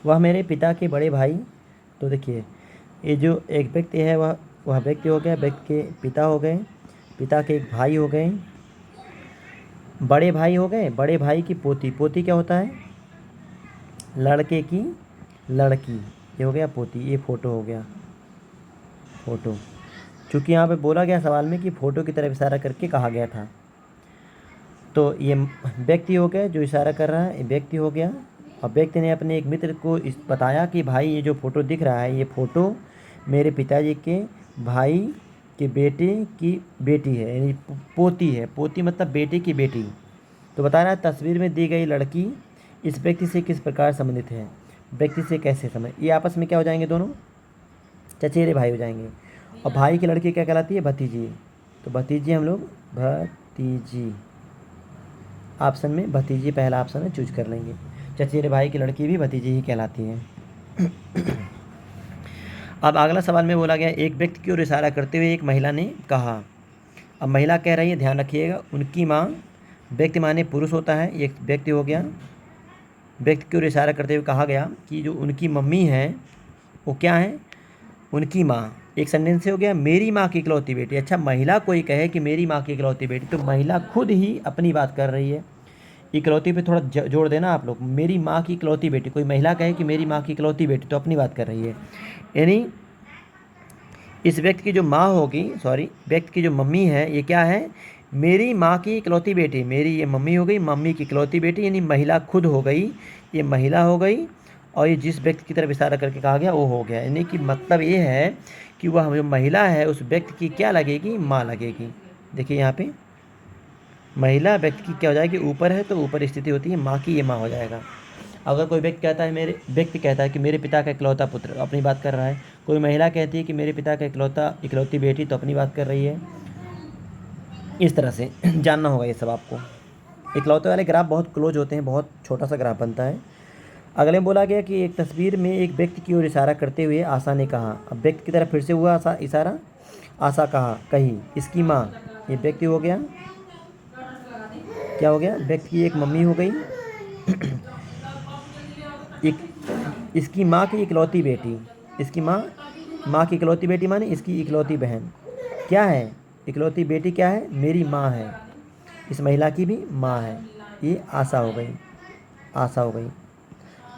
वह मेरे पिता के बड़े भाई। तो देखिए ये जो एक व्यक्ति है वह व्यक्ति हो गया, व्यक्ति के पिता हो गए, पिता के एक भाई हो गए, बड़े भाई हो गए, बड़े भाई की पोती। पोती क्या होता है? लड़के की लड़की, ये हो गया पोती। ये फ़ोटो हो गया, फ़ोटो। चूँकि यहाँ पे बोला गया सवाल में कि फ़ोटो की तरफ इशारा करके कहा गया था, तो ये व्यक्ति हो गया जो इशारा कर रहा है, ये व्यक्ति हो गया। और व्यक्ति ने अपने एक मित्र को बताया कि भाई ये जो फ़ोटो दिख रहा है, ये फ़ोटो मेरे पिताजी के भाई के बेटे की बेटी है, यानी पोती है। पोती मतलब बेटे की बेटी। तो बता रहा है तस्वीर में दी गई लड़की इस व्यक्ति से किस प्रकार संबंधित है? व्यक्ति से कैसे संबंध, ये आपस में क्या हो जाएंगे? दोनों चचेरे भाई हो जाएंगे। और भाई की लड़की क्या कहलाती है? भतीजी। तो भतीजी हम लोग भतीजी, ऑप्शन में भतीजी पहला ऑप्शन है, चूज कर लेंगे। चचेरे भाई की लड़की भी भतीजी ही कहलाती है। अब अगला सवाल में बोला गया एक व्यक्ति की ओर इशारा करते हुए एक महिला ने कहा। अब महिला कह रही है, ध्यान रखिएगा, उनकी माँ, व्यक्ति माने पुरुष होता है, एक व्यक्ति हो गया। व्यक्ति की ओर इशारा करते हुए कहा गया कि जो उनकी मम्मी है वो क्या है? उनकी माँ। एक सेंटेंस से हो गया मेरी माँ की इकलौती बेटी। अच्छा महिला कोई कहे कि मेरी माँ की इकलौती बेटी, तो महिला खुद ही अपनी बात कर रही है। इकलौती पे थोड़ा जोड़ देना आप लोग, मेरी माँ की इकलौती बेटी। कोई महिला कहे कि मेरी माँ की इकलौती बेटी, तो अपनी बात कर रही है। यानी इस व्यक्ति की जो माँ होगी, व्यक्ति की जो मम्मी है, ये क्या है? मेरी माँ की इकलौती बेटी, मेरी ये मम्मी हो गई, मम्मी की इकलौती बेटी यानी महिला खुद हो गई, ये महिला हो गई, और ये जिस व्यक्ति की तरफ इशारा करके कहा गया वो हो गया। यानी कि मतलब ये है कि वह जो महिला है उस व्यक्ति की क्या लगेगी, माँ लगेगी। देखिए यहाँ पे महिला व्यक्ति की क्या हो जाएगी, ऊपर है तो ऊपर स्थिति होती है, माँ की ये माँ हो जाएगा। अगर कोई व्यक्ति कहता है कि मेरे पिता का इकलौता पुत्र, अपनी बात कर रहा है। कोई महिला कहती है कि मेरे पिता का इकलौती बेटी, तो अपनी बात कर रही है। इस तरह से जानना होगा ये सब आपको। इकलौते वाले ग्राफ बहुत क्लोज होते हैं, बहुत छोटा सा ग्राफ बनता है। अगले में बोला गया कि एक तस्वीर में एक व्यक्ति की ओर इशारा करते हुए आशा ने कहा। अब व्यक्ति की तरफ फिर से हुआ इशारा, आशा कही इसकी माँ, ये व्यक्ति हो गया, क्या हो गया, व्यक्ति की एक मम्मी हो गई, एक इसकी माँ की इकलौती बेटी, इसकी माँ की इकलौती बेटी माने इसकी इकलौती बहन क्या है, इकलौती बेटी क्या है, मेरी माँ है, इस महिला की भी माँ है, ये आशा हो गई, आशा हो गई,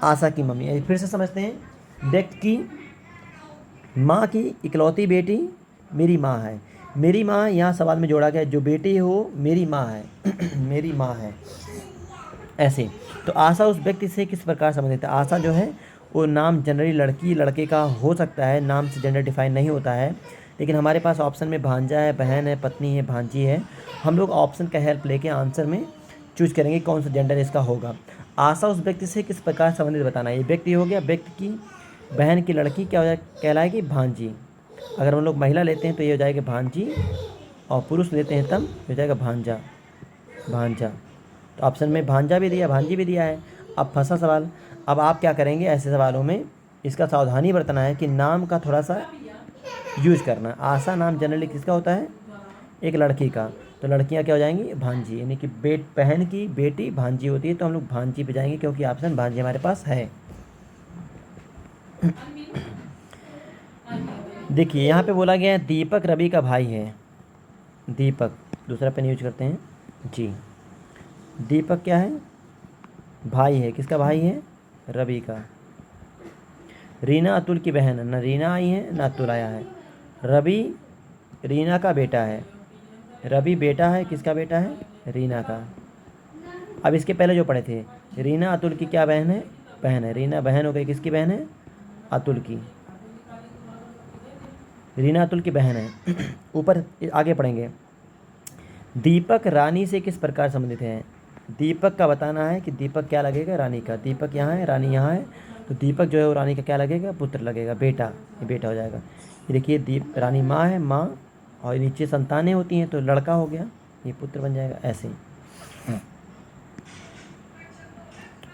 आशा की मम्मी। फिर से समझते हैं, व्यक्ति की माँ की इकलौती बेटी मेरी माँ है, मेरी माँ यहाँ सवाल में जोड़ा गया, जो बेटी हो मेरी माँ है मेरी माँ है, ऐसे। तो आशा उस व्यक्ति से किस प्रकार संबंधित है, आशा जो है वो नाम जनरली लड़की लड़के का हो सकता है, नाम से जेंडर डिफाइन नहीं होता है, लेकिन हमारे पास ऑप्शन में भांजा है, बहन है, पत्नी है, भांजी है। हम लोग ऑप्शन का हेल्प लेके आंसर में चूज करेंगे कौन सा जेंडर इसका होगा। आशा उस व्यक्ति से किस प्रकार संबंधित बताना है, ये व्यक्ति हो गया, व्यक्ति की बहन की लड़की क्या हो जाए, कहलाएगी भांजी। अगर हम लोग महिला लेते हैं तो ये हो जाएगा भांजी, और पुरुष लेते हैं तब हो जाएगा भांजा, भांजा। तो ऑप्शन में भांजा भी दिया, भांजी भी दिया है। अब फंसा सवाल। अब आप क्या करेंगे ऐसे सवालों में, इसका सावधानी बरतना है कि नाम का थोड़ा सा यूज करना। आशा नाम जनरली किसका होता है, एक लड़की का, तो लड़कियां क्या हो जाएंगी, भांजी, यानी कि बहन की बेटी भांजी होती है, तो हम लोग भांजी पे जाएंगे क्योंकि ऑप्शन भांजी हमारे पास है। देखिए यहाँ पे बोला गया है दीपक रवि का भाई है, दीपक दूसरा पेन यूज करते हैं जी। दीपक क्या है, भाई है, किसका भाई है, रवि का। रीना अतुल की बहन है, ना रीना आई है ना अतुल आया है। रवि रीना का बेटा है, रवि बेटा है, किसका बेटा है, रीना का। अब इसके पहले जो पढ़े थे, रीना अतुल की क्या बहन है, बहन है, रीना बहन हो गई, किसकी बहन है, अतुल की, रीना अतुल की बहन है। ऊपर आगे पढ़ेंगे, दीपक रानी से किस प्रकार संबंधित है। दीपक का बताना है कि दीपक क्या लगेगा, रानी का। दीपक यहाँ है, रानी यहाँ है, तो दीपक जो है वो रानी का क्या लगेगा, पुत्र लगेगा, बेटा, ये बेटा हो जाएगा। ये देखिए रानी माँ है, माँ, और नीचे संतानें होती हैं तो लड़का हो गया, ये पुत्र बन जाएगा, ऐसे ही।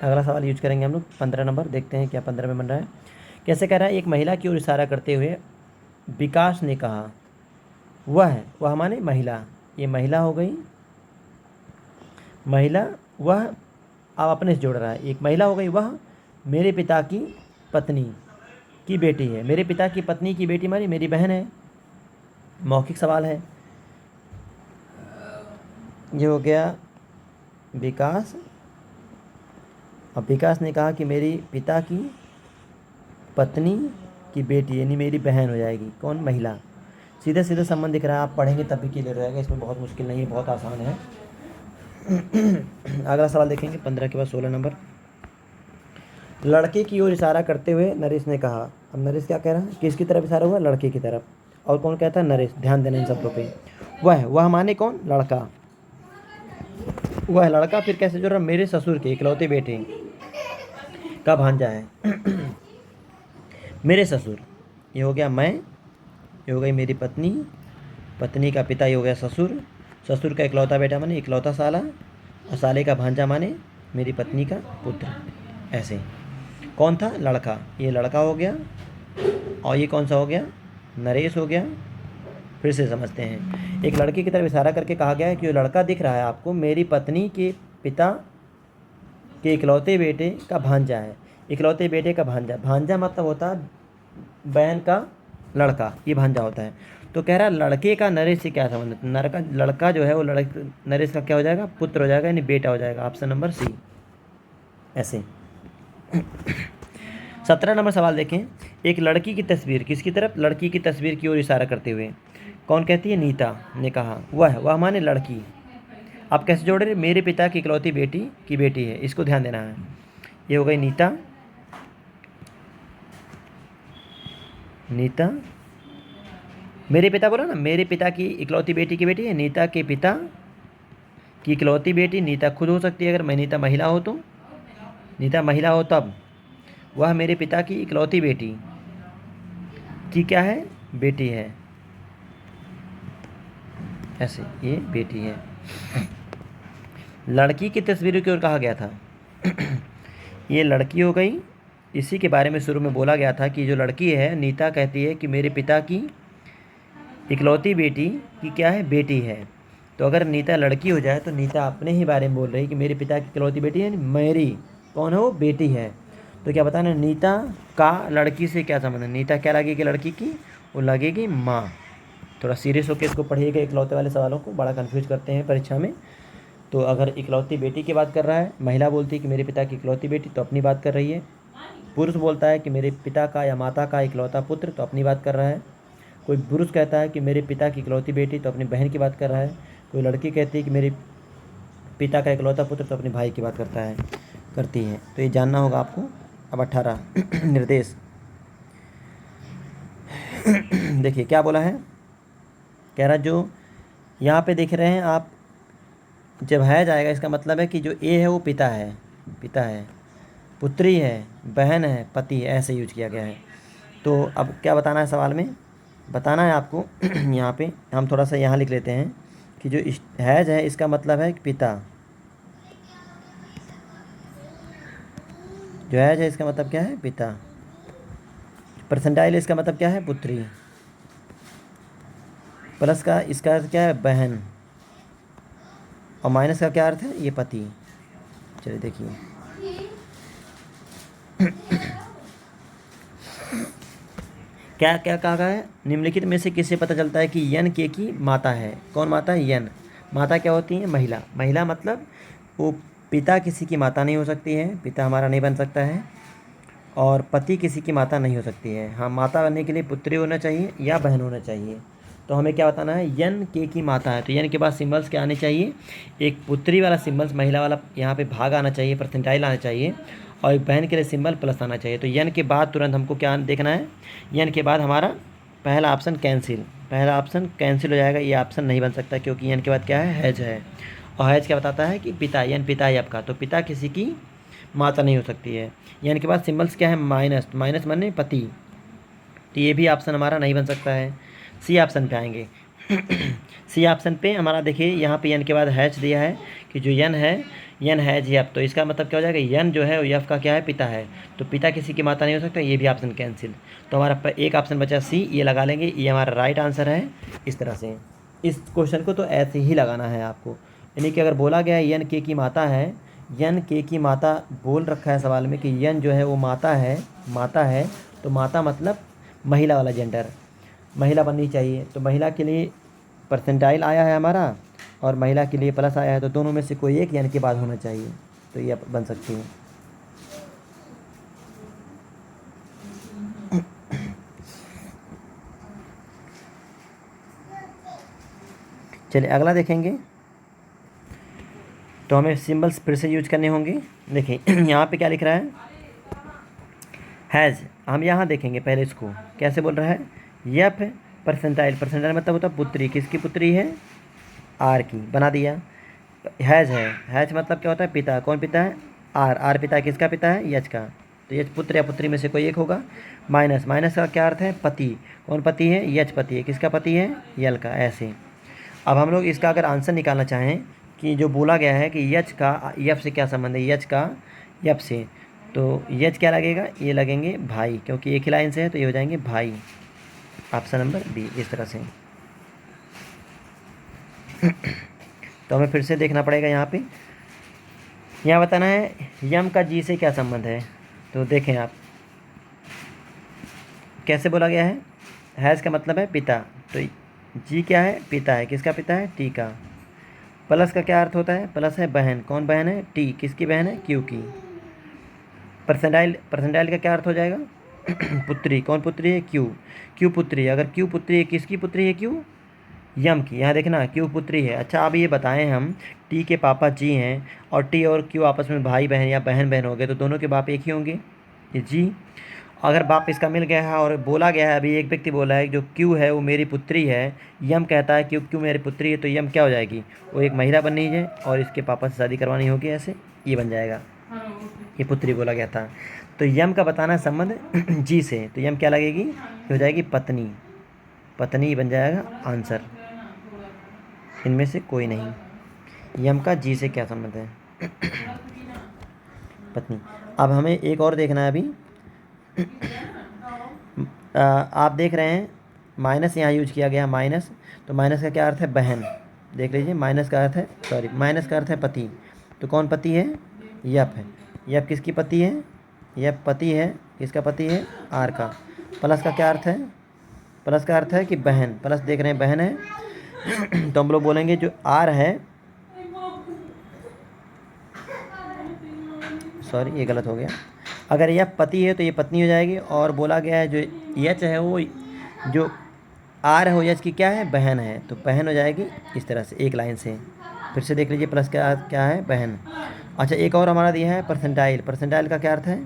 अगला सवाल यूज करेंगे हम लोग 15 नंबर, देखते हैं क्या 15 में बन रहा है। कैसे कह रहा है, एक महिला की ओर इशारा करते हुए विकास ने कहा, वह माने महिला, ये महिला हो गई, महिला, वह अब अपने से जोड़ रहा है, एक महिला हो गई, वह मेरे पिता की पत्नी की बेटी है। मेरे पिता की पत्नी की बेटी मानी मेरी बहन है, मौखिक सवाल है। ये हो गया विकास। अब विकास ने कहा कि मेरी पिता की पत्नी की बेटी यानी मेरी बहन हो जाएगी, कौन, महिला। सीधे सीधे संबंध दिख रहा है, आप पढ़ेंगे तब भी क्लियर रहेगा, इसमें बहुत मुश्किल नहीं है, बहुत आसान है। अगला सवाल देखेंगे 15 के बाद 16 नंबर। लड़के की ओर इशारा करते हुए नरेश ने कहा। अब नरेश क्या कह रहा है, किसकी तरफ इशारा हुआ, लड़के की तरफ, और कौन कहता है, नरेश। ध्यान देना इन शब्दों पे। वह माने कौन, लड़का, वह लड़का फिर कैसे जोड़ रहा, मेरे ससुर के इकलौते बेटे का भांजा है। मेरे ससुर, ये हो गया मैं, ये हो गई मेरी पत्नी, पत्नी का पिता, ये हो गया ससुर, ससुर का इकलौता बेटा माने इकलौता साला, और साले का भांजा माने मेरी पत्नी का पुत्र, ऐसे। कौन था, लड़का, ये लड़का हो गया, और ये कौन सा हो गया, नरेश हो गया। फिर से समझते हैं, एक लड़के की तरफ इशारा करके कहा गया है कि जो लड़का दिख रहा है आपको मेरी पत्नी के पिता के इकलौते बेटे का भांजा है, इकलौते बेटे का भांजा। भांजा मतलब होता है बहन का लड़का, ये भांजा होता है। तो कह रहा है लड़के का नरेश से क्या संबंध, लड़का जो है वो नरेश का क्या हो जाएगा, पुत्र हो जाएगा, यानी बेटा हो जाएगा, ऑप्शन नंबर सी, ऐसे। 17 नंबर सवाल देखें, एक लड़की की तस्वीर, किसकी तरफ, लड़की की तस्वीर की ओर इशारा करते हुए कौन कहती है? नीता ने कहा। वह माने लड़की। आप कैसे जोड़ रहे? मेरे पिता की इकलौती बेटी की बेटी है, इसको ध्यान देना है। ये हो गई नीता। नीता मेरे पिता बोला ना, मेरे पिता की इकलौती बेटी की बेटी है। नीता के पिता की इकलौती बेटी, नीता खुद हो सकती है अगर मैं नीता महिला हो तो, नीता महिला हो तब। वह मेरे पिता की इकलौती बेटी की क्या है? बेटी है। ऐसे ये बेटी है। लड़की की तस्वीरों की ओर कहा गया था। ये लड़की हो गई। इसी के बारे में शुरू में बोला गया था कि जो लड़की है, नीता कहती है कि मेरे पिता की इकलौती बेटी की क्या है? बेटी है। तो अगर नीता लड़की हो जाए तो नीता अपने ही बारे में बोल रही है कि मेरे पिता की इकलौती बेटी है, मेरी कौन है? वो बेटी है। तो क्या बताना? नीता का लड़की से क्या संबंध है? नीता क्या लगेगी लड़की की? वो लगेगी माँ। थोड़ा सीरियस होकर इसको पढ़िएगा, इकलौते वाले सवालों को बड़ा कन्फ्यूज करते हैं परीक्षा में। तो अगर इकलौती बेटी की बात कर रहा है, महिला बोलती है कि मेरे पिता की इकलौती बेटी, तो अपनी बात कर रही है। पुरुष बोलता है कि मेरे पिता का या माता का इकलौता पुत्र, तो अपनी बात कर रहा है। कोई पुरुष कहता है कि मेरे पिता की इकलौती बेटी, तो अपनी बहन की बात कर रहा है। कोई लड़की कहती है कि मेरे पिता का इकलौता पुत्र, तो अपने भाई की बात करती है। तो ये जानना होगा आपको। अब 18 निर्देश देखिए क्या बोला है। कह रहा जो यहाँ पे देख रहे हैं आप, जब है जाएगा इसका मतलब है कि जो ए है वो पिता है, पुत्री है, बहन है, पति है, ऐसे यूज किया गया है। तो अब क्या बताना है सवाल में? बताना है आपको यहाँ पे हम थोड़ा सा यहाँ लिख लेते हैं कि जो हैज है इसका मतलब है पिता। जो हैज है इसका मतलब क्या है? पिता। परसेंटाइल इसका मतलब क्या है? पुत्री। प्लस का इसका अर्थ क्या है? बहन। और माइनस का क्या अर्थ है? ये पति। चलिए देखिए क्या क्या कहा गया है? निम्नलिखित में से किससे पता चलता है कि यन के की माता है? कौन माता है? यन। माता क्या होती है? महिला। महिला मतलब वो पिता किसी की माता नहीं हो सकती है, पिता हमारा नहीं बन सकता है। और पति किसी की माता नहीं हो सकती है। हाँ, माता बनने के लिए पुत्री होना चाहिए या बहन होना चाहिए। तो हमें क्या बताना है? यन के की माता है, तो यन के बाद सिम्बल्स क्या आने चाहिए? एक पुत्री वाला सिम्बल्स, महिला वाला यहाँ पे भाग आना चाहिए, परसेंटाइल आना चाहिए। और एक बहन के लिए सिंबल प्लस आना चाहिए। तो यन के बाद तुरंत हमको क्या देखना है? यन के बाद हमारा पहला ऑप्शन कैंसिल हो जाएगा। ये ऑप्शन नहीं बन सकता क्योंकि यन के बाद क्या है? हैज है। और हैज क्या बताता है कि पिता, यन पिता है आपका, तो पिता किसी की माता नहीं हो सकती है। यन के बाद सिंबल्स क्या है? माइनस। माइनस माने पति, तो ये भी ऑप्शन हमारा नहीं बन सकता है। सी ऑप्शन पे आएंगे। सी ऑप्शन पे हमारा देखिए यहाँ पे यन के बाद हैच दिया है कि जो यन है, यन हैज यफ, तो इसका मतलब क्या हो जाएगा? यन जो है वो यफ का क्या है? पिता है। तो पिता किसी की माता नहीं हो सकता, ये भी ऑप्शन कैंसिल। तो हमारा एक ऑप्शन बचा सी, ये लगा लेंगे, ये हमारा राइट आंसर है। इस तरह से इस क्वेश्चन को तो ऐसे ही लगाना है आपको। यानी कि अगर बोला गया है यन के की माता है, यन के की माता बोल रखा है सवाल में कि यन जो है वो माता है, तो माता मतलब महिला वाला जेंडर, महिला बननी चाहिए। तो महिला के लिए परसेंटाइल आया है हमारा और महिला के लिए प्लस आया है, तो दोनों में से कोई एक यन के बाद होना चाहिए, तो ये बन सकती है। चलिए अगला देखेंगे। तो हमें सिंबल्स फिर से यूज करने होंगे। देखिए यहाँ पे क्या लिख रहा है? हैज़। हम यहाँ देखेंगे पहले इसको कैसे बोल रहा है। यफ परसेंटाइल मतलब होता है पुत्री। किसकी पुत्री है? आर की। बना दिया। हैज़ है, हैज़ मतलब क्या होता है? पिता। कौन पिता है? आर पिता। किसका पिता है? यच का। तो यच पुत्र या पुत्री में से कोई एक होगा। माइनस का क्या अर्थ है? पति। कौन पति है? यच पति है। किसका पति है? यल का। ऐसे अब हम लोग इसका अगर आंसर निकालना चाहें कि जो बोला गया है कि यच का यफ से क्या संबंध है? यच का यफ से, तो यच क्या लगेगा? ये लगेंगे भाई, क्योंकि एक ही लाइन से है तो ये हो जाएंगे भाई। Option number B. इस तरह से तो हमें फिर से देखना पड़ेगा यहाँ पे। यहाँ बताना है यम का जी से क्या संबंध है। तो देखें आप कैसे बोला गया है। हैज़ का मतलब है पिता, तो जी क्या है? पिता है। किसका पिता है? टी का। प्लस का क्या अर्थ होता है? प्लस है बहन। कौन बहन है? टी। किसकी बहन है? क्यू की। परसेंटाइल का क्या अर्थ हो जाएगा? पुत्री। कौन पुत्री है? क्यू। क्यू पुत्री। अगर क्यू पुत्री है, किसकी पुत्री है? क्यू यम की, यहाँ देखना क्यू पुत्री है। अच्छा अब ये बताएं हम, टी के पापा जी हैं और टी और क्यू आपस में भाई बहन या बहन बहन हो गए, तो दोनों के बाप एक ही होंगे, ये जी। अगर बाप इसका मिल गया है और बोला गया है, अभी एक व्यक्ति बोला है जो क्यू है वो मेरी पुत्री है, यम कहता है क्यू क्यू मेरी पुत्री है, तो यम क्या हो जाएगी, वो एक महिला बननी है और इसके पापा से शादी करवानी होगी, ऐसे ये बन जाएगा। ये पुत्री बोला गया था। तो यम का बताना संबंध जी से, तो यम क्या लगेगी, ये हो जाएगी पत्नी, पत्नी बन जाएगा आंसर, इनमें से कोई नहीं। यम का जी से क्या संबंध है, पत्नी। अब हमें एक और देखना है अभी। आप देख रहे हैं माइनस यहाँ यूज किया गया, माइनस, तो माइनस का क्या अर्थ है, बहन। देख लीजिए माइनस का अर्थ है, सॉरी माइनस का अर्थ है पति, तो कौन पति है, यप है। यप किसकी पति है, यप पति है, किसका पति है, आर का। प्लस का क्या अर्थ है, प्लस का अर्थ है कि बहन, प्लस देख रहे हैं बहन है तो हम लोग बोलेंगे जो आर है, सॉरी ये गलत हो गया, अगर यह पति है तो ये पत्नी हो जाएगी, और बोला गया है जो यच है वो, जो आर है वो यच की क्या है, बहन है, तो बहन हो जाएगी इस तरह से एक लाइन से। फिर से देख लीजिए प्लस क्या क्या है, बहन। अच्छा एक और हमारा दिया है परसेंटाइल, परसेंटाइल का क्या अर्थ है,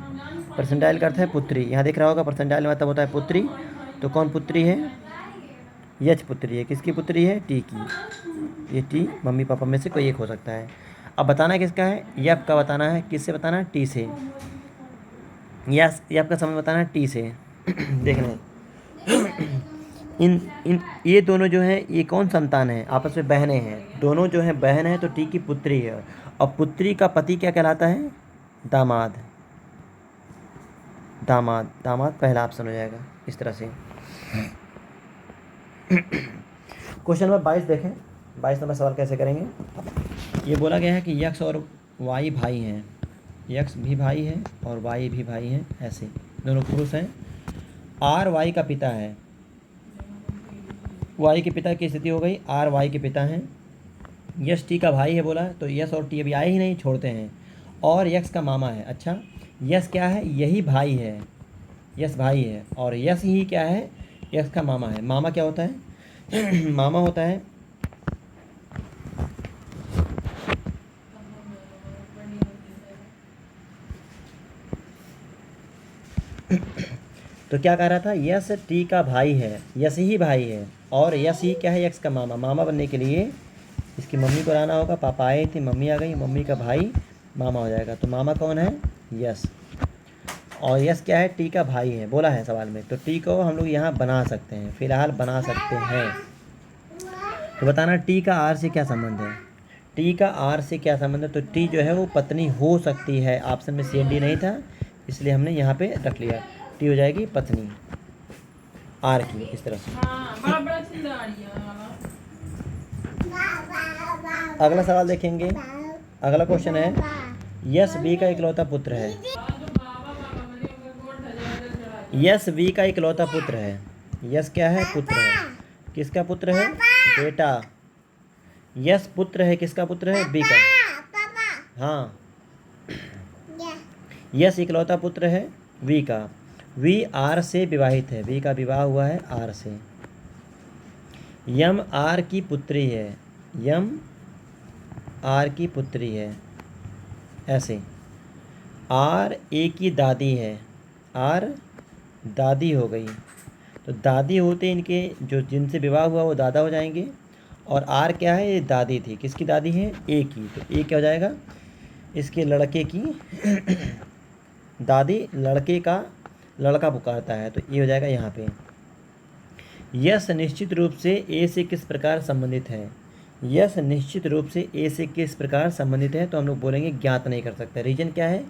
परसेंटाइल का अर्थ है पुत्री। यहाँ दिख रहा होगा परसेंटाइल मतलब होता है पुत्री, तो कौन पुत्री है, यच पुत्री है, किसकी पुत्री है, टी की। ये टी मम्मी पापा में से कोई एक हो सकता है। अब बताना किसका है, यप का बताना है, किससे बताना है, टी से। यस यप का समझ बताना है टी से देख रहे हैं इन इन ये दोनों जो है ये कौन संतान है, आपस में बहनें हैं, दोनों जो है बहन है, तो टी की पुत्री है, और पुत्री का पति क्या कहलाता है, दामाद। दामाद, दामाद पहला ऑप्शन हो जाएगा इस तरह से। क्वेश्चन नंबर 22 देखें, 22 नंबर सवाल कैसे करेंगे। ये बोला गया है कि यक्स और वाई भाई हैं, यक्स भी भाई है और वाई भी भाई हैं, ऐसे दोनों पुरुष हैं। आर वाई का पिता है, वाई के पिता की स्थिति हो गई, आर वाई के पिता हैं। यश टी का भाई है बोला, तो यश और टी अभी आए ही नहीं, छोड़ते हैं। और यक्स का मामा है, अच्छा यश क्या है, यही भाई है, यश भाई है, और यश ही क्या है, यश का मामा है। मामा क्या होता है मामा होता है तो क्या कह रहा था, यश टी का भाई है, यश ही भाई है, और यश ही क्या है, यक्स का मामा। मामा बनने के लिए इसकी मम्मी को लाना होगा, पापा आए थे, मम्मी आ गई, मम्मी का भाई मामा हो जाएगा, तो मामा कौन है, यश। और यश क्या है, टी का भाई है, बोला है सवाल में, तो टी को हम लोग यहाँ बना सकते हैं, फिलहाल बना सकते हैं। तो बताना टी का आर से क्या संबंध है, टी का आर से क्या संबंध है, तो टी जो है वो पत्नी हो सकती है, ऑप्शन में सी एंड डी नहीं था, इसलिए हमने यहाँ पे रख लिया, टी हो जाएगी पत्नी आर की, इस तरह से। अगला सवाल देखेंगे, अगला क्वेश्चन है, यश बी का इकलौता पुत्र है, यश बी का इकलौता पुत्र है, यश क्या है, पुत्र है, किसका पुत्र है, बेटा। यश पुत्र है, किसका पुत्र है, बी का, हाँ यश इकलौता पुत्र है वी का, वी आर से विवाहित है, वी का विवाह हुआ है आर से। यम आर की पुत्री है, यम आर की पुत्री है, ऐसे। आर ए की दादी है, आर दादी हो गई, तो दादी होते इनके जो जिनसे विवाह हुआ वो दादा हो जाएंगे, और आर क्या है, ये दादी थी, किसकी दादी है, ए की, तो ए क्या हो जाएगा, इसके लड़के की दादी, लड़के का लड़का पुकारता है, तो ये हो जाएगा यहाँ पे। यश निश्चित रूप से ए से किस प्रकार संबंधित है, यश निश्चित रूप से ए से किस प्रकार संबंधित है, तो हम लोग बोलेंगे ज्ञात नहीं कर सकते। रीजन क्या है,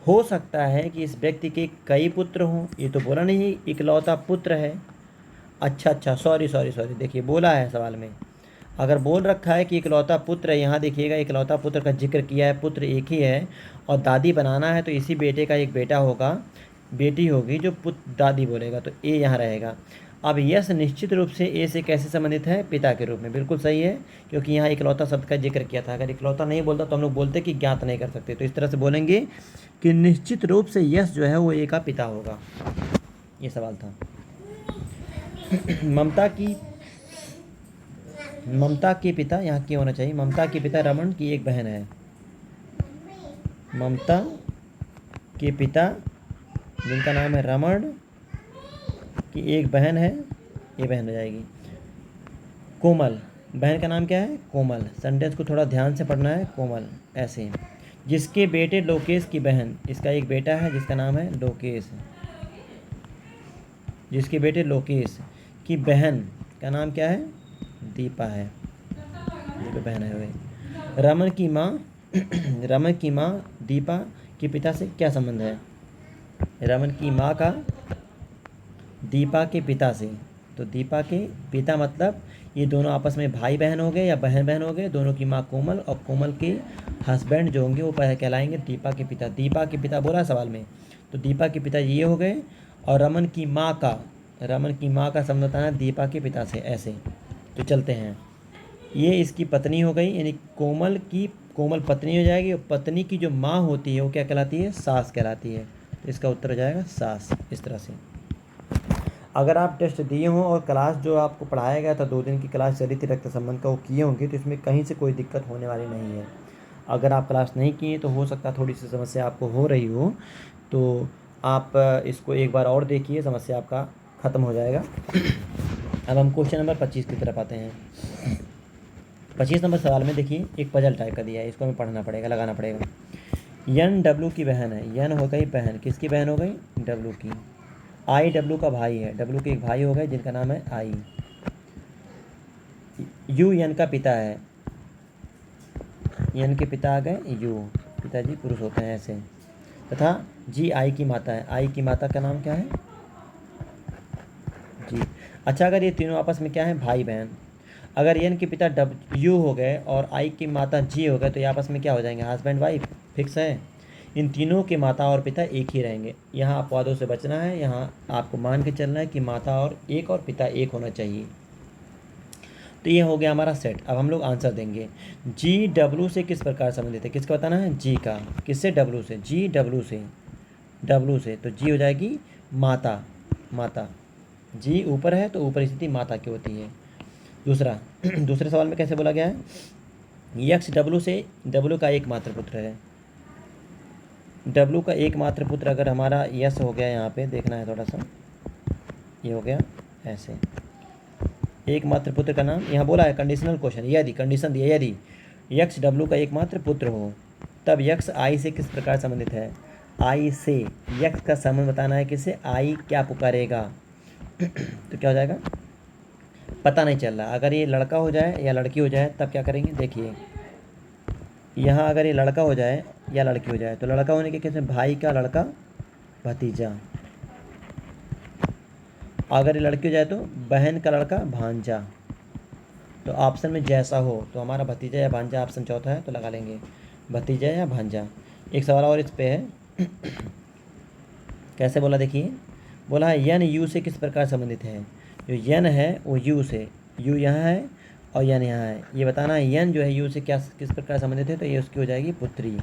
हो सकता है कि इस व्यक्ति के कई पुत्र हों, ये तो बोला नहीं इकलौता पुत्र है। अच्छा सॉरी, देखिए बोला है सवाल में, अगर बोल रखा है कि इकलौता पुत्र है, यहाँ देखिएगा इकलौता पुत्र का जिक्र किया है, पुत्र एक ही है, और दादी बनाना है, तो इसी बेटे का एक बेटा होगा, बेटी होगी, जो पुत्र दादी बोलेगा, तो ए यहाँ रहेगा। अब यश निश्चित रूप से ए से कैसे संबंधित है, पिता के रूप में, बिल्कुल सही है, क्योंकि यहाँ इकलौता शब्द का जिक्र किया था। अगर इकलौता नहीं बोलता तो हम लोग बोलते कि ज्ञात नहीं कर सकते, तो इस तरह से बोलेंगे कि निश्चित रूप से यश जो है वो ए का पिता होगा। ये सवाल था। ममता की ममता के पिता, यहाँ की होना चाहिए, ममता के पिता रमन की एक बहन है। ममता के पिता जिनका नाम है रमन की एक बहन है, ये बहन हो जाएगी। कोमल, बहन का नाम क्या है? कोमल। सेंटेंस को थोड़ा ध्यान से पढ़ना है। कोमल ऐसे, जिसके बेटे लोकेश की बहन, इसका एक बेटा है जिसका नाम है लोकेश, जिसके बेटे लोकेश की बहन का नाम क्या है? दीपा है, दीपा बहन है वही। रमन की माँ रमन की माँ दीपा के पिता से क्या संबंध है? रमन की माँ का दीपा के पिता से, तो दीपा के पिता मतलब ये दोनों आपस में भाई बहन हो गए या बहन बहन हो गए। दोनों की माँ कोमल और कोमल के हस्बैंड जो होंगे वो कहलाएंगे दीपा के पिता। दीपा के पिता बोला सवाल में, तो दीपा के पिता ये हो गए। और रमन की माँ का संबंध बताना दीपा के पिता से, ऐसे। तो चलते हैं, ये इसकी पत्नी हो गई, यानी कोमल पत्नी हो जाएगी। और पत्नी की जो माँ होती है वो क्या कहलाती है? सास कहलाती है। तो इसका उत्तर हो जाएगा सास। इस तरह से अगर आप टेस्ट दिए हों और क्लास जो आपको पढ़ाया गया था 2 दिन की क्लास चली थी रक्त संबंध का, वो किए होंगे, तो इसमें कहीं से कोई दिक्कत होने वाली नहीं है। अगर आप क्लास नहीं किए तो हो सकता थोड़ी सी समस्या आपको हो रही हो, तो आप इसको एक बार और देखिए, समस्या आपका ख़त्म हो जाएगा। अब हम क्वेश्चन नंबर 25 की तरफ आते हैं। 25 नंबर सवाल में देखिए एक पजल टाइप का दिया है, इसको हमें पढ़ना पड़ेगा, लगाना पड़ेगा। यन डब्लू की बहन है, यन हो गई बहन, किसकी बहन हो गई? डब्लू की। आई डब्लू का भाई है, डब्लू के एक भाई हो गए जिनका नाम है आई। यू यन का पिता है, यन के पिता आ गए यू, पिताजी पुरुष होते हैं ऐसे। तथा जी आई की माता है, आई की माता का नाम क्या है? जी। अच्छा, अगर ये तीनों आपस में क्या है? भाई बहन। अगर यन के पिता यू हो गए और आई की माता जी हो गए, तो ये आपस में क्या हो जाएंगे? हस्बैंड वाइफ, फिक्स है। इन तीनों के माता और पिता एक ही रहेंगे। यहाँ अपवादों से बचना है, यहाँ आपको मान के चलना है कि माता और पिता एक होना चाहिए। तो ये हो गया हमारा सेट। अब हम लोग आंसर देंगे। जी डब्लू से किस प्रकार संबंधित है? किसका बताना है? जी का। किससे? डब्लू से। जी डब्लू से, तो जी हो जाएगी माता, माता। जी ऊपर है तो ऊपर स्थिति माता की होती है। दूसरा दूसरे सवाल में कैसे बोला गया है? यक्स डब्लू से, डब्लू का एकमात्र पुत्र है। डब्लू का एकमात्र पुत्र अगर हमारा यस हो गया, यहाँ पे देखना है थोड़ा सा, ये हो गया ऐसे। एकमात्र पुत्र का नाम यहाँ बोला है, कंडीशनल क्वेश्चन, यदि कंडीशन दिया, यदि यक्स डब्लू का एकमात्र पुत्र हो, तब यक्स आई से किस प्रकार संबंधित है? आई से यक्स का संबंध बताना है। किससे? आई क्या पुकारेगा? तो क्या हो जाएगा? पता नहीं चल रहा। अगर ये लड़का हो जाए या लड़की हो जाए तब क्या करेंगे? देखिए यहाँ अगर ये लड़का हो जाए या लड़की हो जाए, तो लड़का होने के केस में भाई का लड़का भतीजा, अगर ये लड़की हो जाए तो बहन का लड़का भांजा। तो ऑप्शन में जैसा हो, तो हमारा भतीजा या भांजा ऑप्शन चौथा है, तो लगा लेंगे भतीजा या भांजा। एक सवाल और इस पे है कैसे बोला देखिए, बोला है यन यू से किस प्रकार संबंधित है? जो यन है वो यू से, यू यहाँ है और यन यहाँ है, ये बताना है यन जो है यू से क्या किस प्रकार संबंधित है। तो ये उसकी हो जाएगी पुत्री।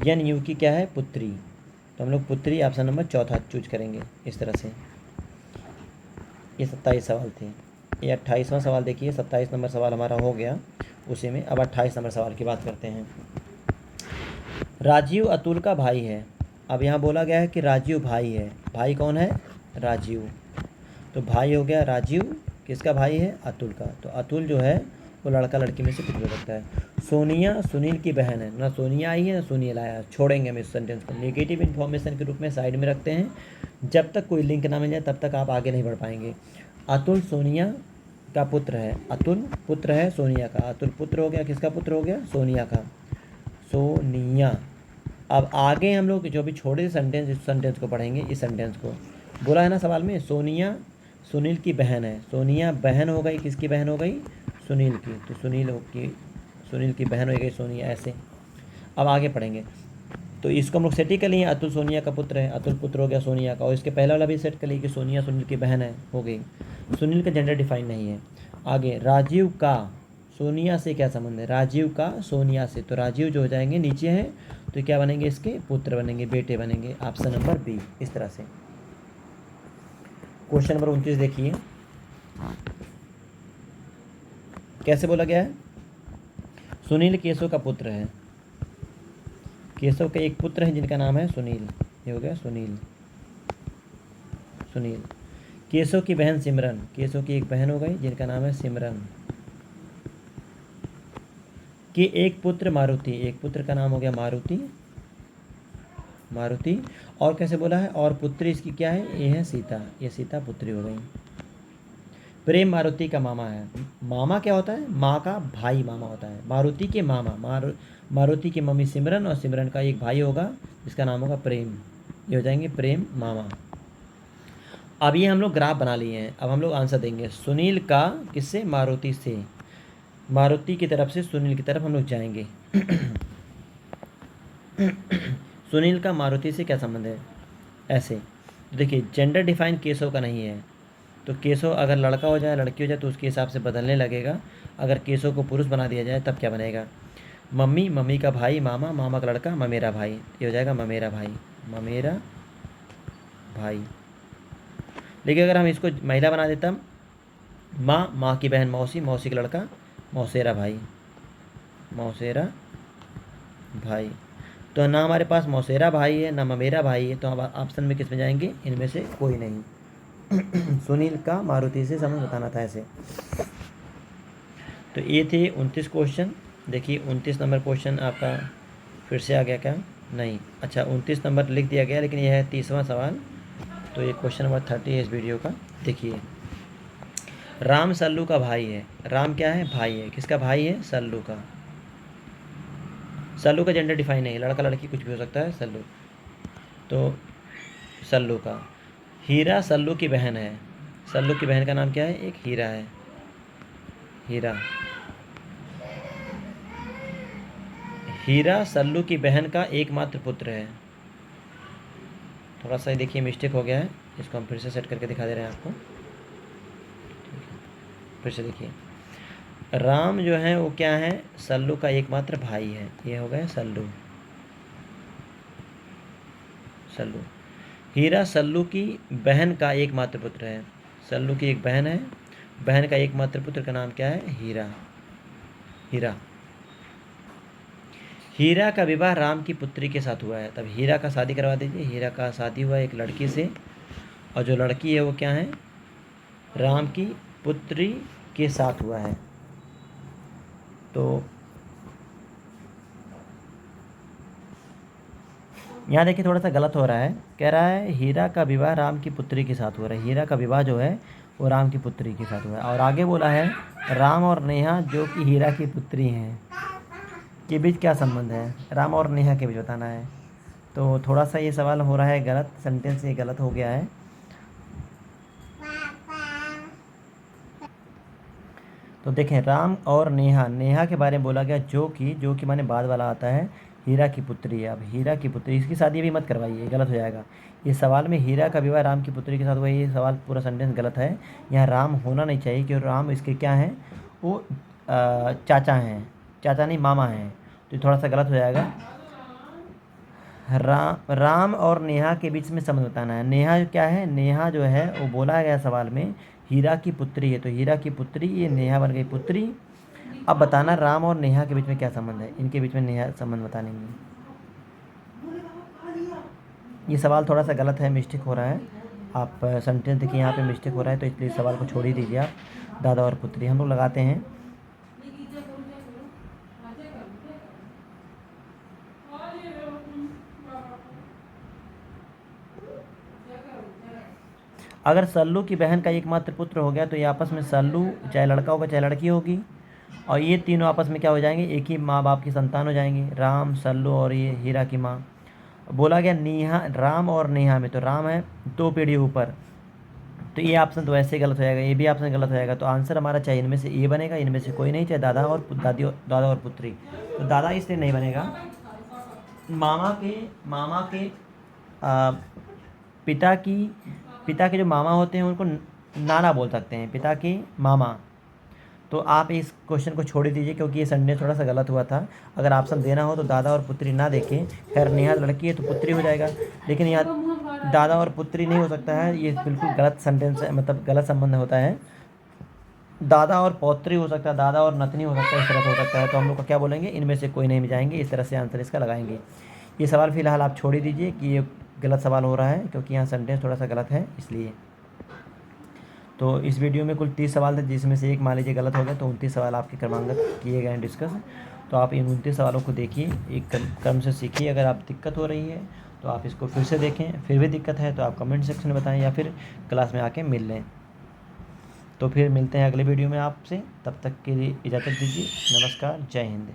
यन यू की क्या है? पुत्री। तो हम लोग पुत्री ऑप्शन नंबर चौथा चूज करेंगे इस तरह से। ये 27 सवाल थे। ये 28वां सवाल देखिए, 27 नंबर सवाल हमारा हो गया उसी में। अब 28 नंबर सवाल की बात करते हैं। राजीव अतुल का भाई है। अब यहाँ बोला गया है कि राजीव भाई है। भाई कौन है? राजीव। तो भाई हो गया राजीव, किसका भाई है? अतुल का। तो अतुल जो है वो लड़का लड़की में से कुछ हो सकता है। सोनिया सुनील की बहन है। ना सोनिया आई है ना सुनील आया, छोड़ेंगे हम इस सेंटेंस को, नेगेटिव इन्फॉर्मेशन के रूप में साइड में रखते हैं। जब तक कोई लिंक ना मिल जाए तब तक आप आगे नहीं बढ़ पाएंगे। अतुल सोनिया का पुत्र है, अतुल पुत्र है सोनिया का। अतुल पुत्र हो गया, किसका पुत्र हो गया? सोनिया का, सोनिया। अब आगे हम लोग जो भी छोड़े सेंटेंस, इस सेंटेंस को पढ़ेंगे। इस सेंटेंस को बोला है ना सवाल में, सोनिया सुनील की बहन है। सोनिया बहन हो गई, किसकी बहन हो गई? सुनील की। तो सुनील की बहन हो गई सोनिया, ऐसे। अब आगे पढ़ेंगे तो इसको हम लोग सेट ही कर लिए, अतुल सोनिया का पुत्र है, अतुल पुत्र हो गया सोनिया का। और इसके पहले वाला भी सेट कर लिए कि सोनिया सुनील की बहन है, हो गई। सुनील का जेंडर डिफाइन नहीं है। आगे राजीव का सोनिया से क्या संबंध है? राजीव का सोनिया से, तो राजीव जो हो जाएंगे नीचे हैं, तो क्या बनेंगे? इसके पुत्र बनेंगे, बेटे बनेंगे। Option number B. इस तरह से क्वेश्चन नंबर 29 देखिए। कैसे बोला गया है? सुनील केशव का पुत्र है। केशव के एक पुत्र है जिनका नाम है सुनील। ये हो गया सुनील। सुनील। केशव की बहन सिमरन। केशव की एक बहन हो गई जिनका नाम है सिमरन। कि एक पुत्र मारुति। एक पुत्र का नाम हो गया मारुति। मारुति। और कैसे बोला है? और पुत्री इसकी क्या है? ये है सीता। ये सीता पुत्री हो गई। प्रेम मारुति का मामा है। मामा क्या होता है? माँ का भाई मामा होता है। मारुति के मामा। मारुति की मम्मी सिमरन और सिमरन का एक भाई होगा जिसका नाम होगा प्रेम। ये हो जाएंगे प्रेम मामा। अब ये हम लोग ग्राफ बना लिए हैं। अब हम लोग आंसर देंगे। सुनील का किससे? मारुति से। मारुति की तरफ से सुनील की तरफ हम लोग जाएंगे। सुनील का मारुति से क्या संबंध है? ऐसे तो देखिए, जेंडर डिफाइन केशव का नहीं है, तो केशव अगर लड़का हो जाए लड़की हो जाए तो उसके हिसाब से बदलने लगेगा। अगर केशव को पुरुष बना दिया जाए तब क्या बनेगा? मम्मी, मम्मी का भाई मामा, मामा का लड़का ममेरा भाई। ये हो जाएगा ममेरा भाई। ममेरा भाई। लेकिन अगर हम इसको महिला बना देता, माँ, माँ की बहन मौसी, मौसी का लड़का मौसेरा भाई। मौसेरा भाई। तो ना हमारे पास मौसेरा भाई है ना ममेरा भाई है, तो अब ऑप्शन में किस में जाएंगे? इनमें से कोई नहीं। सुनील का मारुति से समझ बताना था ऐसे। तो ये थे 29 क्वेश्चन। देखिए 29 नंबर क्वेश्चन आपका फिर से आ गया क्या? नहीं, अच्छा 29 नंबर लिख दिया गया, लेकिन यह है 30वां सवाल। तो ये क्वेश्चन नंबर 30 है इस वीडियो का। देखिए, राम सल्लू का भाई है। राम क्या है? भाई है। किसका भाई है? सल्लू का। सल्लू का जेंडर डिफाइन है, लड़का लड़की कुछ भी हो सकता है। सल्लू, तो सल्लू का। हीरा सल्लू की बहन है। सल्लू की बहन का नाम क्या है? एक हीरा है। हीरा। हीरा सल्लू की बहन का एकमात्र पुत्र है। थोड़ा सा देखिए मिस्टेक हो गया है, इसको हम फिर से सेट करके दिखा दे रहे हैं आपको। फिर से देखिए, राम जो है वो क्या है? सल्लू का एकमात्र भाई है। ये हो गया सल्लू। सल्लू। हीरा सल्लू की बहन का एकमात्र पुत्र है। सल्लू की एक बहन है, बहन का एकमात्र पुत्र का नाम क्या है? हीरा। हीरा। हीरा का विवाह राम की पुत्री के साथ हुआ है। तब हीरा का शादी करवा दीजिए। हीरा का शादी हुआ एक लड़की से, और जो लड़की है वो क्या है? राम की पुत्री के साथ हुआ है। तो यहाँ देखिए थोड़ा सा गलत हो रहा है। कह रहा है हीरा का विवाह राम की पुत्री के साथ हो रहा है। हीरा का विवाह जो है वो राम की पुत्री के साथ हुआ है। और आगे बोला है राम और नेहा जो कि हीरा की पुत्री हैं के बीच क्या संबंध है? राम और नेहा के बीच बताना है। तो थोड़ा सा ये सवाल हो रहा है गलत, सेंटेंस ये गलत हो गया है। तो देखें, राम और नेहा, नेहा के बारे में बोला गया जो कि माने बाद वाला आता है, हीरा की पुत्री है। अब हीरा की पुत्री, इसकी शादी भी मत करवाइए, गलत हो जाएगा। ये सवाल में हीरा का विवाह राम की पुत्री के साथ हुआ, ये सवाल पूरा सेंटेंस गलत है। यहाँ राम होना नहीं चाहिए, क्योंकि राम इसके क्या हैं? वो चाचा हैं। चाचा नहीं, मामा हैं। तो ये थोड़ा सा गलत हो जाएगा। राम और नेहा के बीच में संबंध बताना है। नेहा क्या है? नेहा जो है वो बोला गया सवाल में हीरा की पुत्री है, तो हीरा की पुत्री, ये नेहा बन गई पुत्री। अब बताना राम और नेहा के बीच में क्या संबंध है? इनके बीच में नेहा संबंध बताने में ये सवाल थोड़ा सा गलत है, मिस्टेक हो रहा है। आप सेंटेंस देखिए यहाँ पे मिस्टेक हो रहा है, तो इसलिए सवाल को छोड़ ही दीजिए आप। दादा और पुत्री हम लोग लगाते हैं। अगर सल्लू की बहन का एकमात्र पुत्र हो गया तो ये आपस में, सल्लू चाहे लड़का होगा चाहे लड़की होगी, और ये तीनों आपस में क्या हो जाएंगे? एक ही माँ बाप की संतान हो जाएंगे। राम, सल्लू और ये हीरा की माँ। बोला गया नेहा, राम और नेहा में, तो राम है 2 पीढ़ी ऊपर, तो ये ऑप्शन तो वैसे ही गलत हो जाएगा, ये भी ऑप्शन गलत हो जाएगा। तो आंसर हमारा चाहे इनमें से ए बनेगा, इनमें से कोई नहीं, चाहे दादा और दादी, दादा और पुत्री। तो दादा इसलिए नहीं बनेगा। मामा के पिता के जो मामा होते हैं उनको नाना बोल सकते हैं, पिता के मामा। तो आप इस क्वेश्चन को छोड़ ही दीजिए, क्योंकि ये संडे थोड़ा सा गलत हुआ था। अगर ऑप्शन देना हो तो दादा और पुत्री ना देखें। खैर नेहा लड़की है तो पुत्री हो जाएगा, लेकिन यहाँ दादा और पुत्री नहीं हो सकता है, ये बिल्कुल गलत सेंटेंस है, मतलब गलत संबंध होता है। दादा और पौत्री हो सकता है, दादा और नतनी हो सकता है, इस तरह से हो सकता है। तो हम लोग का क्या बोलेंगे, इनमें से कोई नहीं जाएंगे, इस तरह से आंसर इसका लगाएंगे। ये सवाल फ़िलहाल आप छोड़ ही दीजिए कि ये गलत सवाल हो रहा है, क्योंकि यहाँ सेंटेंस थोड़ा सा गलत है इसलिए। तो इस वीडियो में कुल 30 सवाल थे, जिसमें से एक मान लीजिए गलत हो गया, तो 29 सवाल आपके क्रमांकन किए गए हैं डिस्कस। तो आप इन 29 सवालों को देखिए, एक क्रम से सीखिए। अगर आप दिक्कत हो रही है तो आप इसको फिर से देखें, फिर भी दिक्कत है तो आप कमेंट सेक्शन में बताएं या फिर क्लास में आके मिल लें। तो फिर मिलते हैं अगले वीडियो में आपसे, तब तक के लिए इजाज़त दीजिए। नमस्कार, जय हिंद।